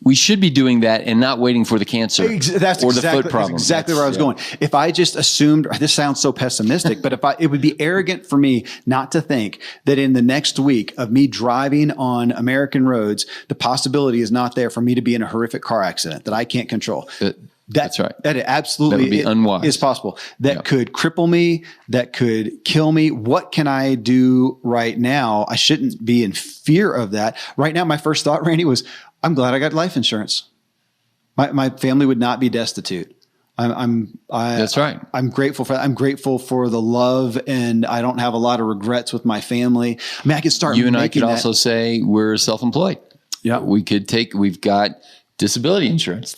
we should be doing that and not waiting for the cancer the foot problem. That's exactly where I was going. If I just assumed, this sounds so pessimistic, but it would be arrogant for me not to think that in the next week of me driving on American roads, the possibility is not there for me to be in a horrific car accident that I can't control. That's right. That absolutely would be unwise. Is possible. That could cripple me. That could kill me. What can I do right now? I shouldn't be in fear of that. Right now, my first thought, Randy, was, I'm glad I got life insurance. My family would not be destitute. That's right. I'm grateful for that. I'm grateful for the love, and I don't have a lot of regrets with my family. I mean, I could start. You and I could also say we're self-employed. Yeah, we've got disability insurance.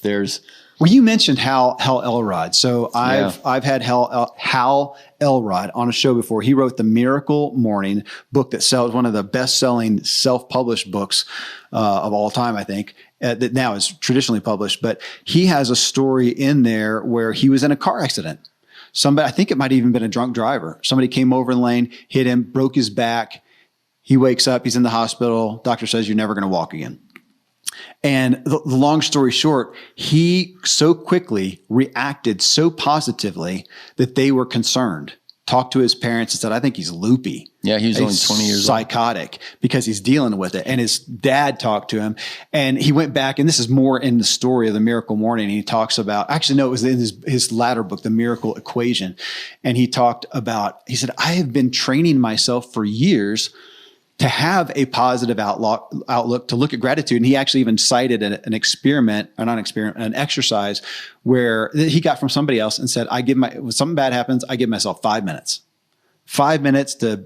Well, you mentioned Hal Elrod. So I've had Hal Elrod on a show before. He wrote the Miracle Morning book that sells one of the best-selling self-published books of all time, I think, that now is traditionally published. But he has a story in there where he was in a car accident. I think it might have even been a drunk driver. Somebody came over in the lane, hit him, broke his back. He wakes up. He's in the hospital. Doctor says, you're never going to walk again. And the long story short, he so quickly reacted so positively that they were concerned talked to his parents and said, I think he's loopy. Yeah, he was only 20 years old. Psychotic, because he's dealing with it. And his dad talked to him, and he went back, and this is more in the story of the Miracle Morning. He talks about, actually, no, it was in his latter book, The Miracle Equation. And he talked about, he said, I have been training myself for years to have a positive outlook, to look at gratitude. And he actually even cited an exercise where he got from somebody else and said, when something bad happens, I give myself 5 minutes. 5 minutes to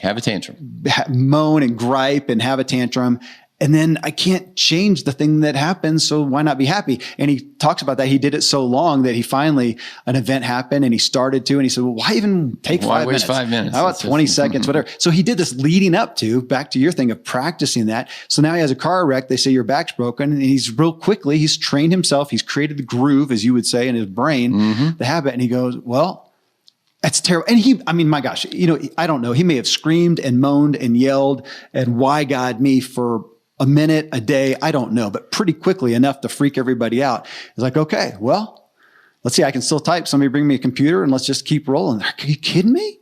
have a tantrum, moan and gripe and have a tantrum. And then I can't change the thing that happens. So why not be happy? And he talks about that. He did it so long that he finally, an event happened and he started to, and he said, well, why even take 5 minutes? 5 minutes? How about 20 seconds, whatever. So he did this leading up to, back to your thing of practicing that. So now he has a car wreck. They say your back's broken, and he's trained himself. He's created the groove, as you would say, in his brain, the habit. And he goes, well, that's terrible. And my gosh, I don't know. He may have screamed and moaned and yelled and why God me for a minute, a day, I don't know, but pretty quickly enough to freak everybody out. It's like, okay, well, let's see, I can still type. Somebody bring me a computer and let's just keep rolling. Are you kidding me?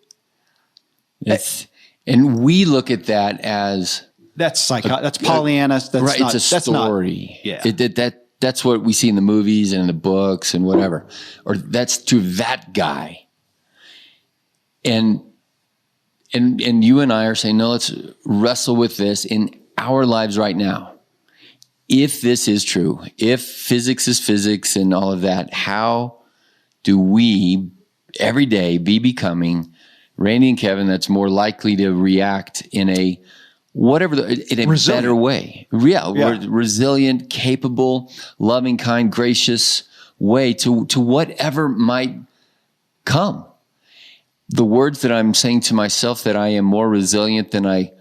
And we look at that as that's that's Pollyanna. That's right. Not, it's a story. Yeah. That's what we see in the movies and in the books and whatever, or that's to that guy. And you and I are saying, no, let's wrestle with this in our lives right now. If this is true, if physics is physics and all of that, how do we every day be becoming Randy and Kevin that's more likely to react in a better way? Yeah. Resilient, capable, loving, kind, gracious way to whatever might come. The words that I'm saying to myself, that I am more resilient than I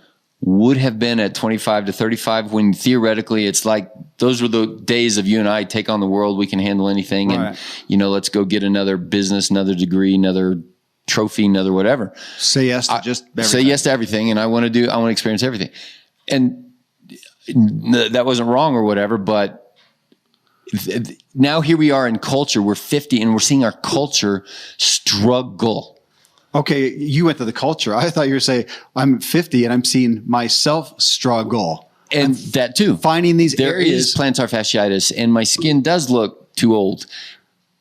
would have been at 25 to 35, when theoretically it's like those were the days of you and I take on the world, we can handle anything. Right. And, let's go get another business, another degree, another trophy, another whatever. Say yes to everything. Say yes to everything. And I want to experience everything. And that wasn't wrong or whatever, but now here we are in culture, we're 50 and we're seeing our culture struggle. Okay, you went to the culture. I thought you were saying I'm 50 and I'm seeing myself struggle. And that too. Finding these there areas. There is plantar fasciitis and my skin does look too old.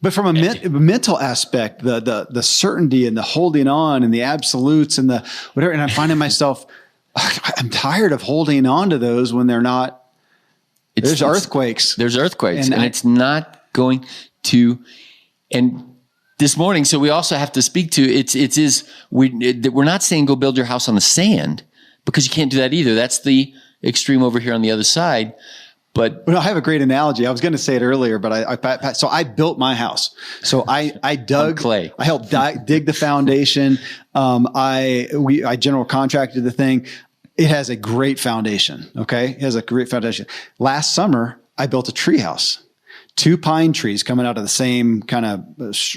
But from a mental aspect, the certainty and the holding on and the absolutes and the whatever, and I'm finding myself, I'm tired of holding on to those when they're not. There's earthquakes. There's earthquakes and it's not going to, and this morning, so we also have to speak to we're not saying go build your house on the sand, because you can't do that either. That's the extreme over here on the other side. But I have a great analogy. I was going to say it earlier, but so I built my house. So I dug clay. I helped dig the foundation. I general contracted the thing. It has a great foundation. Okay, it has a great foundation. Last summer, I built a tree house. 2 pine trees coming out of the same kind of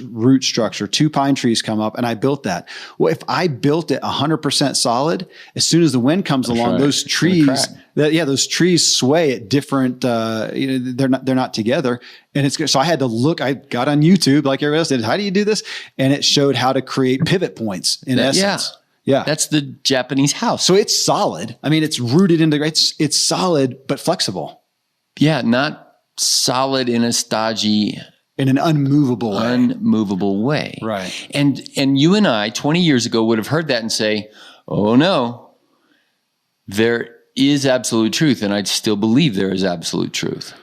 root structure. 2 pine trees come up, and I built that. Well, if I built it 100% solid, as soon as the wind comes along, those trees, those trees sway at different. They're not together, and it's good. So I had to look. I got on YouTube like everybody else did. How do you do this? And it showed how to create pivot points. In essence, yeah, that's the Japanese house. So it's solid. I mean, it's rooted into it's solid but flexible. Yeah, not solid in a stodgy, in an unmovable way. Right. And you and I 20 years ago would have heard that and say, oh no, there is absolute truth. And I still believe there is absolute truth.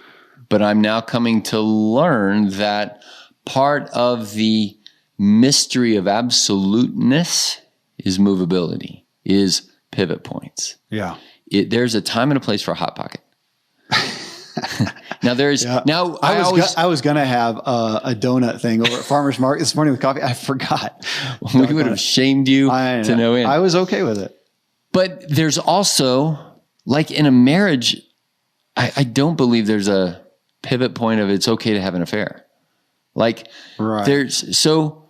But I'm now coming to learn that part of the mystery of absoluteness is movability, is pivot points. Yeah. There's a time and a place for a Hot Pocket. Now I was going to have a donut thing over at Farmer's Market this morning with coffee. I forgot. We would have shamed you to no end. I was okay with it. But there's also, like in a marriage, I don't believe there's a pivot point of it's okay to have an affair. Like there's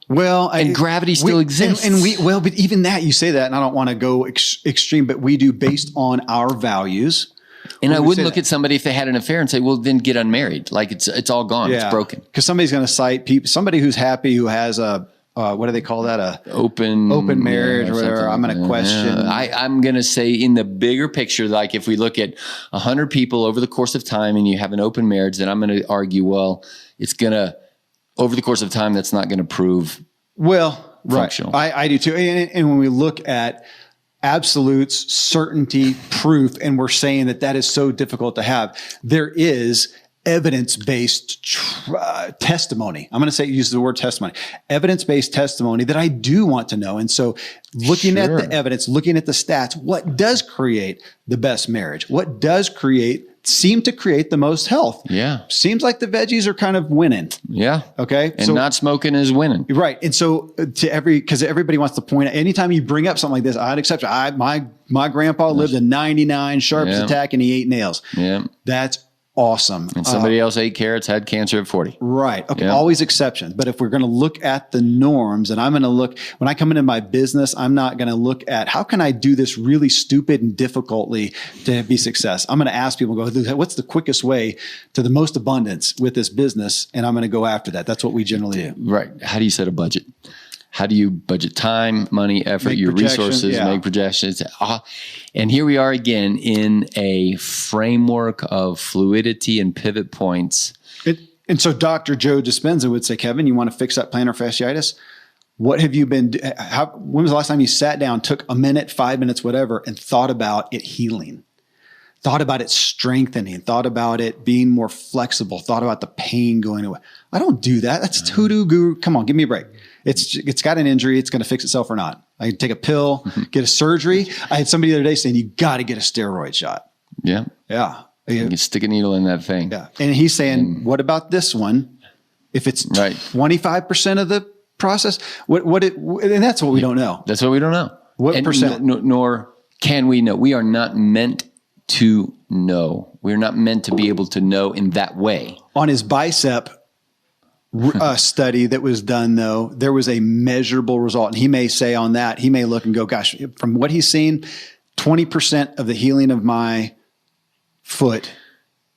gravity still exists. But even that, you say that, and I don't want to go extreme, but we do based on our values. And I wouldn't look at somebody if they had an affair and say, well, then get unmarried. Like it's all gone. Yeah. It's broken. Because somebody's going to cite somebody who's happy, who has a what do they call that? Open marriage or whatever. I'm going to question. I'm going to say in the bigger picture, like if we look at 100 people over the course of time and you have an open marriage, then I'm going to argue, well, it's going to, over the course of time, that's not going to prove functional. Right. I do too. And when we look at absolutes, certainty, proof, and we're saying that is so difficult to have, there is evidence-based testimony. I'm going to use the word testimony, evidence-based testimony that I do want to know. And so looking at the evidence, looking at the stats, what does create the best marriage? What does seem to create the most health? Yeah. Seems like the veggies are kind of winning. Yeah. Okay. And not smoking is winning. Right. And so because everybody wants to point out, anytime you bring up something like this, I'd accept it. My grandpa lived to 99, sharp as a tack, and he ate nails. Yeah. That's awesome. And somebody else ate carrots, had cancer at 40. Right. Okay. Yeah. Always exceptions. But if we're going to look at the norms, and I'm going to look, when I come into my business, I'm not going to look at how can I do this really stupid and difficultly to be success. I'm going to ask people, what's the quickest way to the most abundance with this business? And I'm going to go after that. That's what we generally do. Right. How do you set a budget? How do you budget time, money, effort, your resources, make projections? And here we are again in a framework of fluidity and pivot points. And so Dr. Joe Dispenza would say, Kevin, you want to fix that plantar fasciitis? What have you been, when was the last time you sat down, took a minute, 5 minutes, whatever, and thought about it healing? Thought about it strengthening, thought about it being more flexible, thought about the pain going away. I don't do that. That's hoodoo guru. Come on, give me a break. It's got an injury. It's going to fix itself or not. I can take a pill, get a surgery. I had somebody the other day saying, you got to get a steroid shot. Yeah. Yeah. You can stick a needle in that thing. Yeah. And he's saying, what about this one? If it's 25% of the process, and that's what we don't know. That's what we don't know. What percent? Nor can we know. We are not meant to know. We're not meant to be able to know in that way. On his bicep study that was done, though, there was a measurable result. And he may say on that, he may look and go, gosh, from what he's seen, 20% of the healing of my foot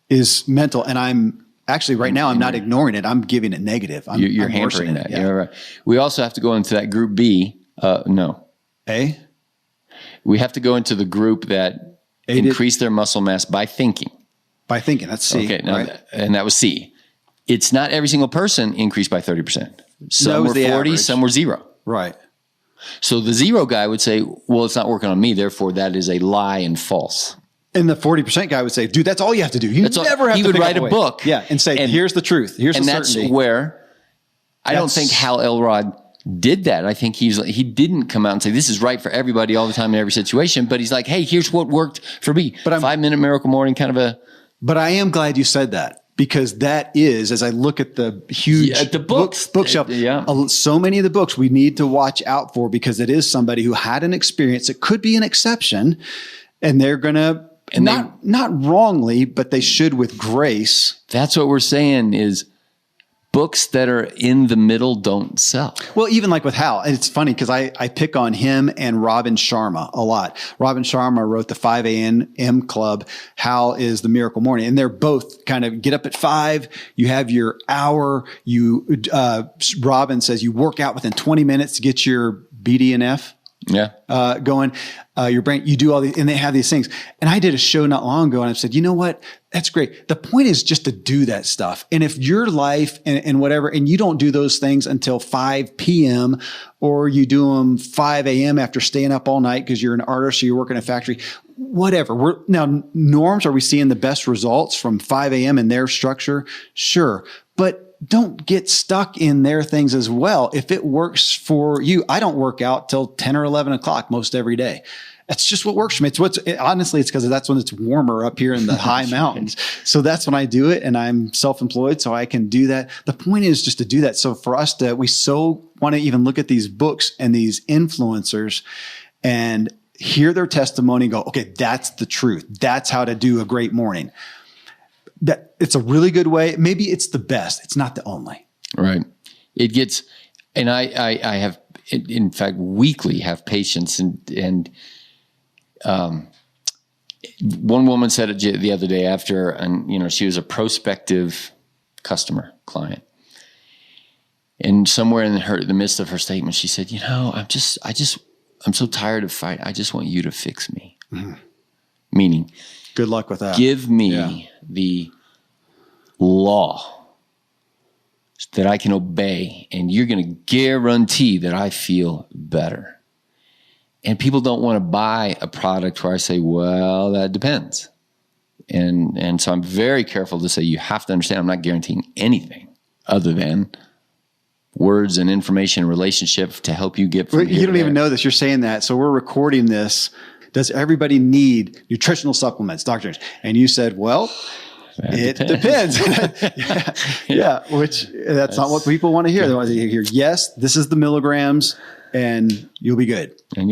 is mental. And I'm actually right now, I'm not ignoring it. I'm giving it negative. You're hampering that. Yeah. Right. We also have to go into that group B. No. A? We have to go into the group that increase their muscle mass by thinking. By thinking. That's C. Okay. Now, and that was C. It's not every single person increased by 30%. Some were 40, average. Some were 0. Right. So the 0 guy would say, well, it's not working on me. Therefore, that is a lie and false. And the 40% guy would say, dude, that's all you have to do. You never have to. He would write a book. Yeah. And say, here's the truth. Here's the certainty. And that's where I don't think Hal Elrod did that. I think he didn't come out and say, this is right for everybody all the time in every situation. But he's like, hey, here's what worked for me. But 5-minute miracle morning kind of a. But I am glad you said that. Because that is, as I look at the huge the bookshelf, so many of the books we need to watch out for because it is somebody who had an experience. It could be an exception, and they're going to, not wrongly, but they should with grace. That's what we're saying is books that are in the middle don't sell. Well, even like with Hal, it's funny because I pick on him and Robin Sharma a lot. Robin Sharma wrote the 5 a.m. Club. Hal is the Miracle Morning. And they're both kind of get up at 5. You have your hour. Robin says you work out within 20 minutes to get your BDNF. Going, your brain, you do all these, and they have these things. And I did a show not long ago and I said, you know what? That's great. The point is just to do that stuff. And if your life and whatever, and you don't do those things until 5 p.m. or you do them 5 a.m. after staying up all night because you're an artist or you work in a factory, whatever. Now, norms, are we seeing the best results from 5 a.m. in their structure? Sure. But don't get stuck in their things as well. If it works for you, I don't work out till 10 or 11 o'clock most every day. That's just what works for me. Honestly, it's because that's when it's warmer up here in the high mountains. So that's when I do it, and I'm self-employed, so I can do that. The point is just to do that. So for us we so want to even look at these books and these influencers and hear their testimony and go, okay, that's the truth. That's how to do a great morning. That it's a really good way. Maybe it's the best. It's not the only. Right. It gets, and I have, in fact, weekly have patients and one woman said it the other day after, and she was a prospective client. And somewhere in the midst of her statement, she said, I'm so tired of fighting. I just want you to fix me. Mm-hmm. Meaning, good luck with that. Give me the law that I can obey, and you're going to guarantee that I feel better. And people don't want to buy a product where I say, well, that depends. And so I'm very careful to say, you have to understand, I'm not guaranteeing anything other than words and information and relationship to help you get from here You don't to even there. know this. You're saying that. So we're recording this. Does everybody need nutritional supplements, doctors? And you said, well, it depends. Which that's not what people want to hear. They want to hear, yes, this is the milligrams, and you'll be good. And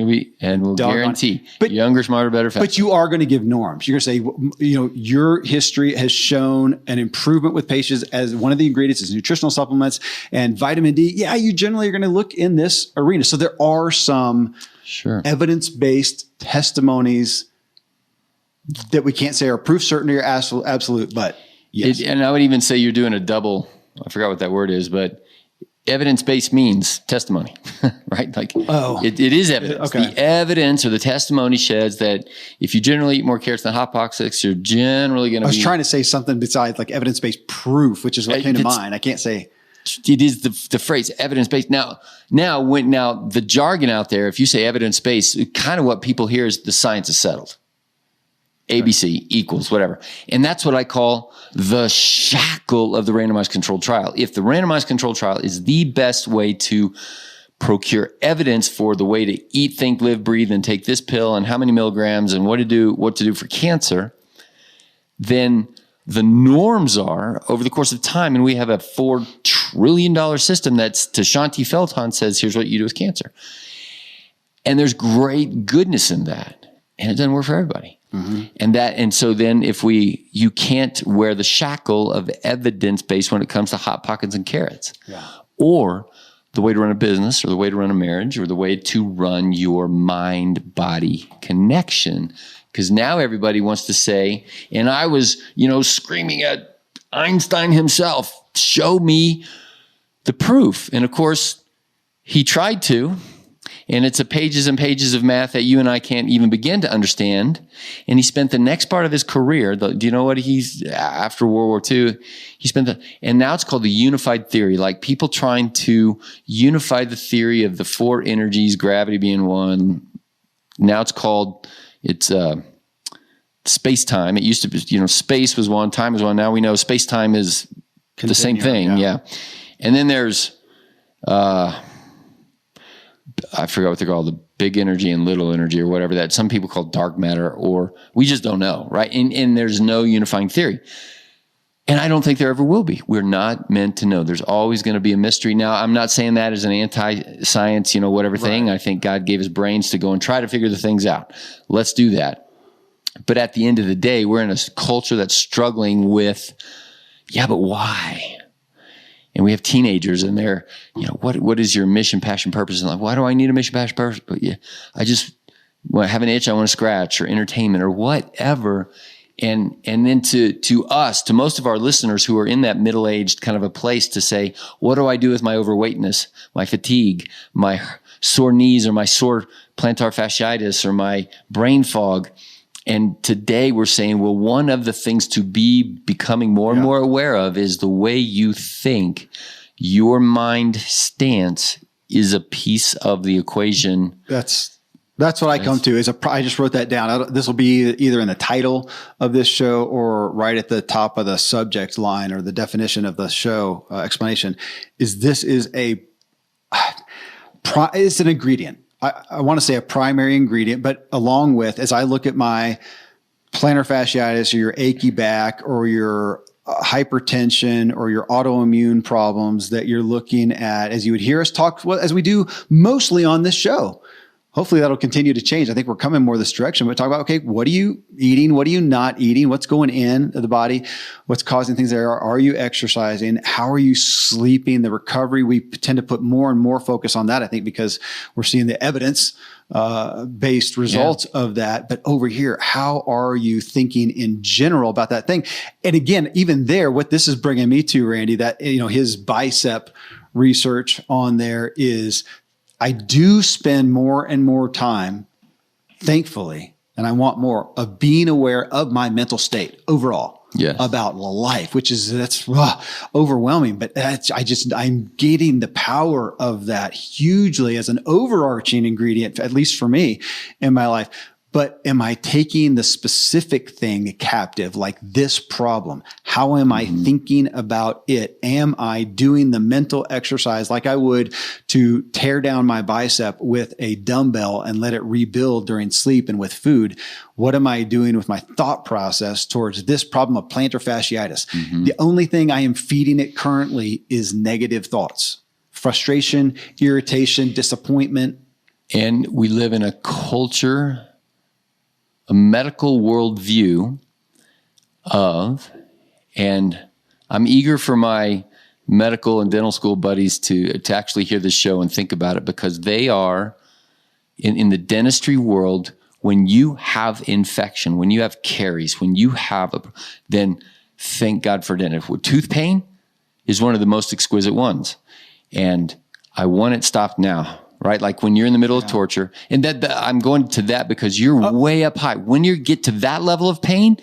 we'll guarantee. But younger, smarter, better, faster. But you are going to give norms. You're going to say, your history has shown an improvement with patients as one of the ingredients is nutritional supplements and vitamin D. Yeah, you generally are going to look in this arena. So there are some evidence-based testimonies that we can't say are proof, certainty, or absolute, but yes. And I would even say you're doing a double, I forgot what that word is, but evidence-based means testimony, right? Like it is evidence. Okay. The evidence or the testimony sheds that if you generally eat more carrots than Hot Pockets, you're generally going to be... I was trying to say something besides like evidence-based proof, which is what came to mind. I can't say... It is the phrase evidence-based. Now the jargon out there, if you say evidence-based, kind of what people hear is the science is settled. ABC equals whatever. And that's what I call the shackle of the randomized controlled trial. If the randomized controlled trial is the best way to procure evidence for the way to eat, think, live, breathe, and take this pill and how many milligrams and what to do for cancer, then the norms are over the course of time, and we have a $4 trillion system that's, to Shanti Feldhahn says, here's what you do with cancer. And there's great goodness in that. And it doesn't work for everybody. Mm-hmm. And so then you can't wear the shackle of evidence-based when it comes to Hot Pockets and carrots, or the way to run a business, or the way to run a marriage, or the way to run your mind-body connection. Because now everybody wants to say, and I was, screaming at Einstein himself, show me the proof. And of course, he tried to. And it's pages and pages of math that you and I can't even begin to understand. And he spent the next part of his career, do you know what after World War II, and now it's called the unified theory, like people trying to unify the theory of the four energies, gravity being one. Now it's space-time. It used to be, space was one, time was one. Now we know space-time is the same thing. Yeah. And then there's, I forgot what they're called, the big energy and little energy or whatever that some people call dark matter, or we just don't know, right? And there's no unifying theory. And I don't think there ever will be. We're not meant to know. There's always going to be a mystery. Now, I'm not saying that as an anti-science, whatever thing. I think God gave us brains to go and try to figure the things out. Let's do that. But at the end of the day, we're in a culture that's struggling with, but why? And we have teenagers and they're, what is your mission, passion, purpose? And like, why do I need a mission, passion, purpose? But I just have an itch I want to scratch, or entertainment, or whatever. And then to us, to most of our listeners who are in that middle-aged kind of a place to say, what do I do with my overweightness, my fatigue, my sore knees, or my sore plantar fasciitis, or my brain fog? And today we're saying, well, one of the things to be becoming more and more aware of is the way you think. Your mind stance is a piece of the equation. That's what I come to. I just wrote that down. This will be either in the title of this show or right at the top of the subject line or the definition of the show explanation. This is it's an ingredient. I want to say a primary ingredient, but along with, as I look at my plantar fasciitis or your achy back or your hypertension or your autoimmune problems that you're looking at, as you would hear us talk, as we do mostly on this show. Hopefully that'll continue to change. I think we're coming more this direction. We talk about, okay, what are you eating? What are you not eating? What's going in the body? What's causing things there? Are you exercising? How are you sleeping? The recovery, we tend to put more and more focus on that, I think, because we're seeing the evidence based results of that. But over here, how are you thinking in general about that thing? And again, even there, what this is bringing me to, Randy, that, his bicep research on there is I do spend more and more time, thankfully, and I want more, of being aware of my mental state overall. Yes. About life, that's overwhelming, but I'm getting the power of that hugely as an overarching ingredient, at least for me in my life. But am I taking the specific thing captive, like this problem? How am I thinking about it? Am I doing the mental exercise like I would to tear down my bicep with a dumbbell and let it rebuild during sleep and with food? What am I doing with my thought process towards this problem of plantar fasciitis? The only thing I am feeding it currently is negative thoughts, frustration, irritation, disappointment. And we live in a culture, a medical worldview of, and I'm eager for my medical and dental school buddies to actually hear this show and think about it, because they are in the dentistry world. When you have infection, when you have caries, when you have then thank God for dentistry. Tooth pain is one of the most exquisite ones, and I want it stopped now. Right? Like when you're in the middle of torture, and I'm going to that because you're way up high. When you get to that level of pain,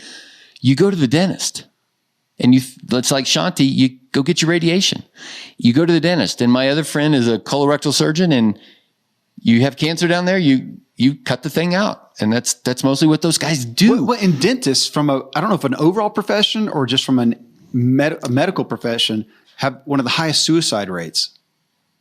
you go to the dentist, and it's like Shanti, you go get your radiation. You go to the dentist, and my other friend is a colorectal surgeon, and you have cancer down there, you cut the thing out. And that's mostly what those guys do. Well, in dentists, I don't know if an overall profession or just from a medical profession, have one of the highest suicide rates,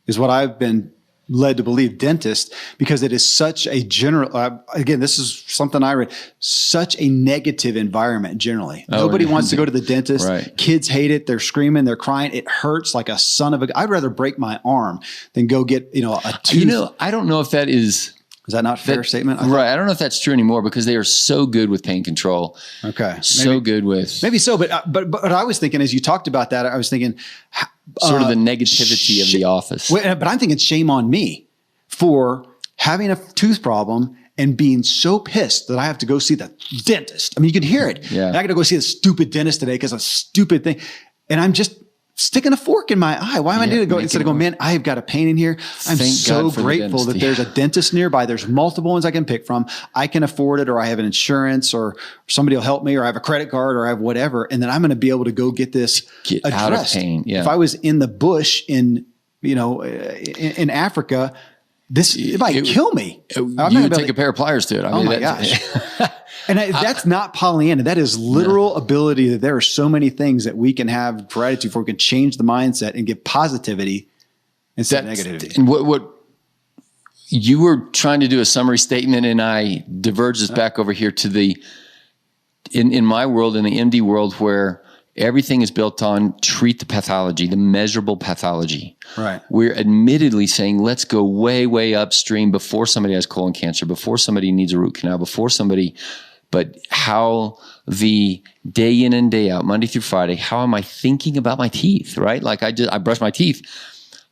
is what I've been led to believe, dentists, because it is such a general, again, this is something I read, such a negative environment generally. Nobody wants to go to the dentist. Right. Kids hate it. They're screaming, they're crying. It hurts like a son of a, I'd rather break my arm than go get, a tooth. I don't know if that is that not a fair statement? Right. I don't know if that's true anymore, because they are so good with pain control. Okay. Good with. Maybe so. But I was thinking, as you talked about that, I was thinking, sort of the negativity of the office. But I'm thinking shame on me for having a tooth problem and being so pissed that I have to go see the dentist. I mean, you can hear it. Yeah. I got to go see the stupid dentist today because of a stupid thing. And I'm just sticking a fork in my eye. Why am I doing it? Instead of going, man, I've got a pain in here. I'm so grateful that there's a dentist nearby. There's multiple ones I can pick from. I can afford it, or I have an insurance, or somebody will help me, or I have a credit card, or I have whatever. And then I'm going to be able to go get this addressed. Out of pain. Yeah. If I was in the bush in Africa, it might kill me. You would take a pair of pliers to it. Oh my gosh. And that's not Pollyanna. That is literal ability that there are so many things that we can have gratitude for. We can change the mindset and get positivity instead of negativity. And what you were trying to do a summary statement, and I diverged this back over here to in my world, in the MD world, where everything is built on treat the pathology, the measurable pathology. Right. We're admittedly saying, let's go way, way upstream before somebody has colon cancer, before somebody needs a root canal, but how the day in and day out, Monday through Friday, how am I thinking about my teeth, right? Like I brush my teeth.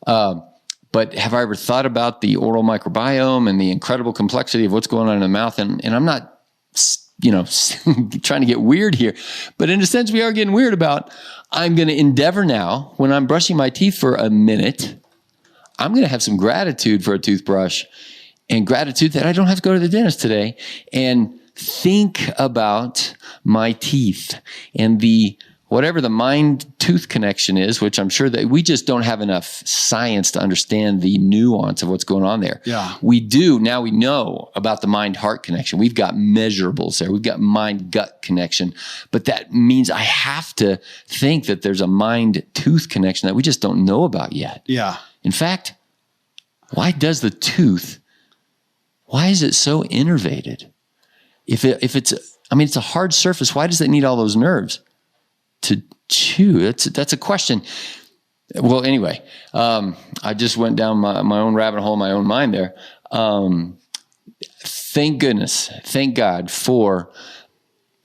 But have I ever thought about the oral microbiome and the incredible complexity of what's going on in the mouth? And I'm not, trying to get weird here, but in a sense we are getting weird about, I'm going to endeavor now, when I'm brushing my teeth for a minute, I'm going to have some gratitude for a toothbrush, and gratitude that I don't have to go to the dentist today, and think about my teeth and whatever the mind-tooth connection is, which I'm sure that we just don't have enough science to understand the nuance of what's going on there. Yeah. We do. Now we know about the mind-heart connection. We've got measurables there. We've got mind-gut connection. But that means I have to think that there's a mind-tooth connection that we just don't know about yet. Yeah. In fact, why is it so innervated? If it's a hard surface, why does it need all those nerves to chew? That's a question. Well, anyway, I just went down my own rabbit hole in my own mind there. Thank God for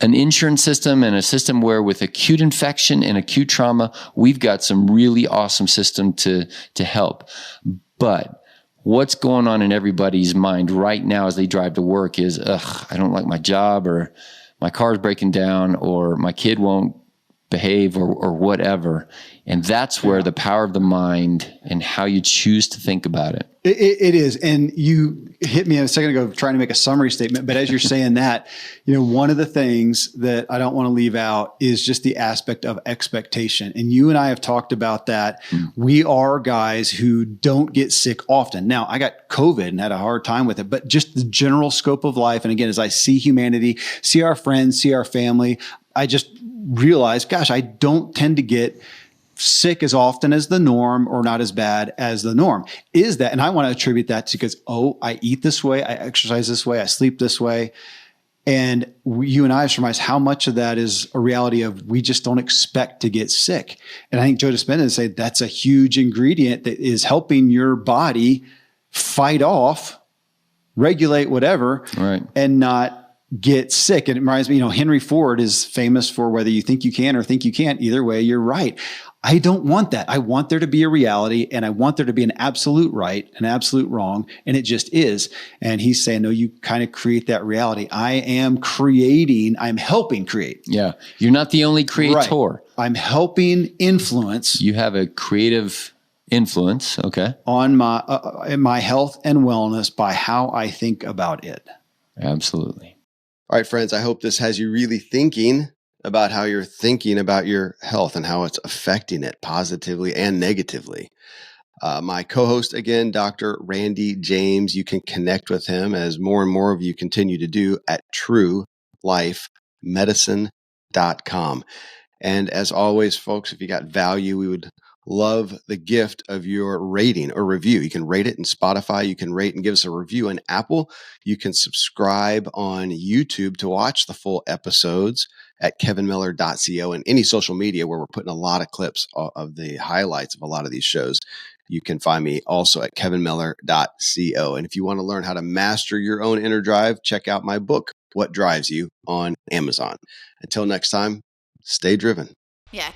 an insurance system and a system where with acute infection and acute trauma, we've got some really awesome system to help. But what's going on in everybody's mind right now as they drive to work is, I don't like my job, or my car's breaking down, or my kid won't behave or whatever. And that's where the power of the mind and how you choose to think about it. It is. And you hit me a second ago trying to make a summary statement. But as you're saying that, one of the things that I don't want to leave out is just the aspect of expectation. And you and I have talked about that. We are guys who don't get sick often. Now, I got COVID and had a hard time with it, but just the general scope of life. And again, as I see humanity, see our friends, see our family, I just realize, gosh, I don't tend to get sick as often as the norm or not as bad as the norm. Is that, and I want to attribute that to because, I eat this way, I exercise this way, I sleep this way. And you and I have surmised how much of that is a reality of we just don't expect to get sick. And I think Joe Dispenza would say that's a huge ingredient that is helping your body fight off, regulate whatever, right, and not get sick. And it reminds me, Henry Ford is famous for whether you think you can or think you can't, either way, you're right. I don't want that. I want there to be a reality and I want there to be an absolute right, an absolute wrong. And it just is. And he's saying, no, you kind of create that reality. I'm helping create. Yeah. You're not the only creator. Right. I'm helping influence. You have a creative influence. Okay. On my health and wellness by how I think about it. Absolutely. All right, friends, I hope this has you really thinking about how you're thinking about your health and how it's affecting it positively and negatively. My co-host again, Dr. Randy James, you can connect with him as more and more of you continue to do at truelifemedicine.com. And as always, folks, if you got value, we would love the gift of your rating or review. You can rate it in Spotify. You can rate and give us a review in Apple. You can subscribe on YouTube to watch the full episodes at kevinmiller.co and any social media where we're putting a lot of clips of the highlights of a lot of these shows. You can find me also at kevinmiller.co. And if you want to learn how to master your own inner drive, check out my book, What Drives You, on Amazon. Until next time, stay driven. Yeah.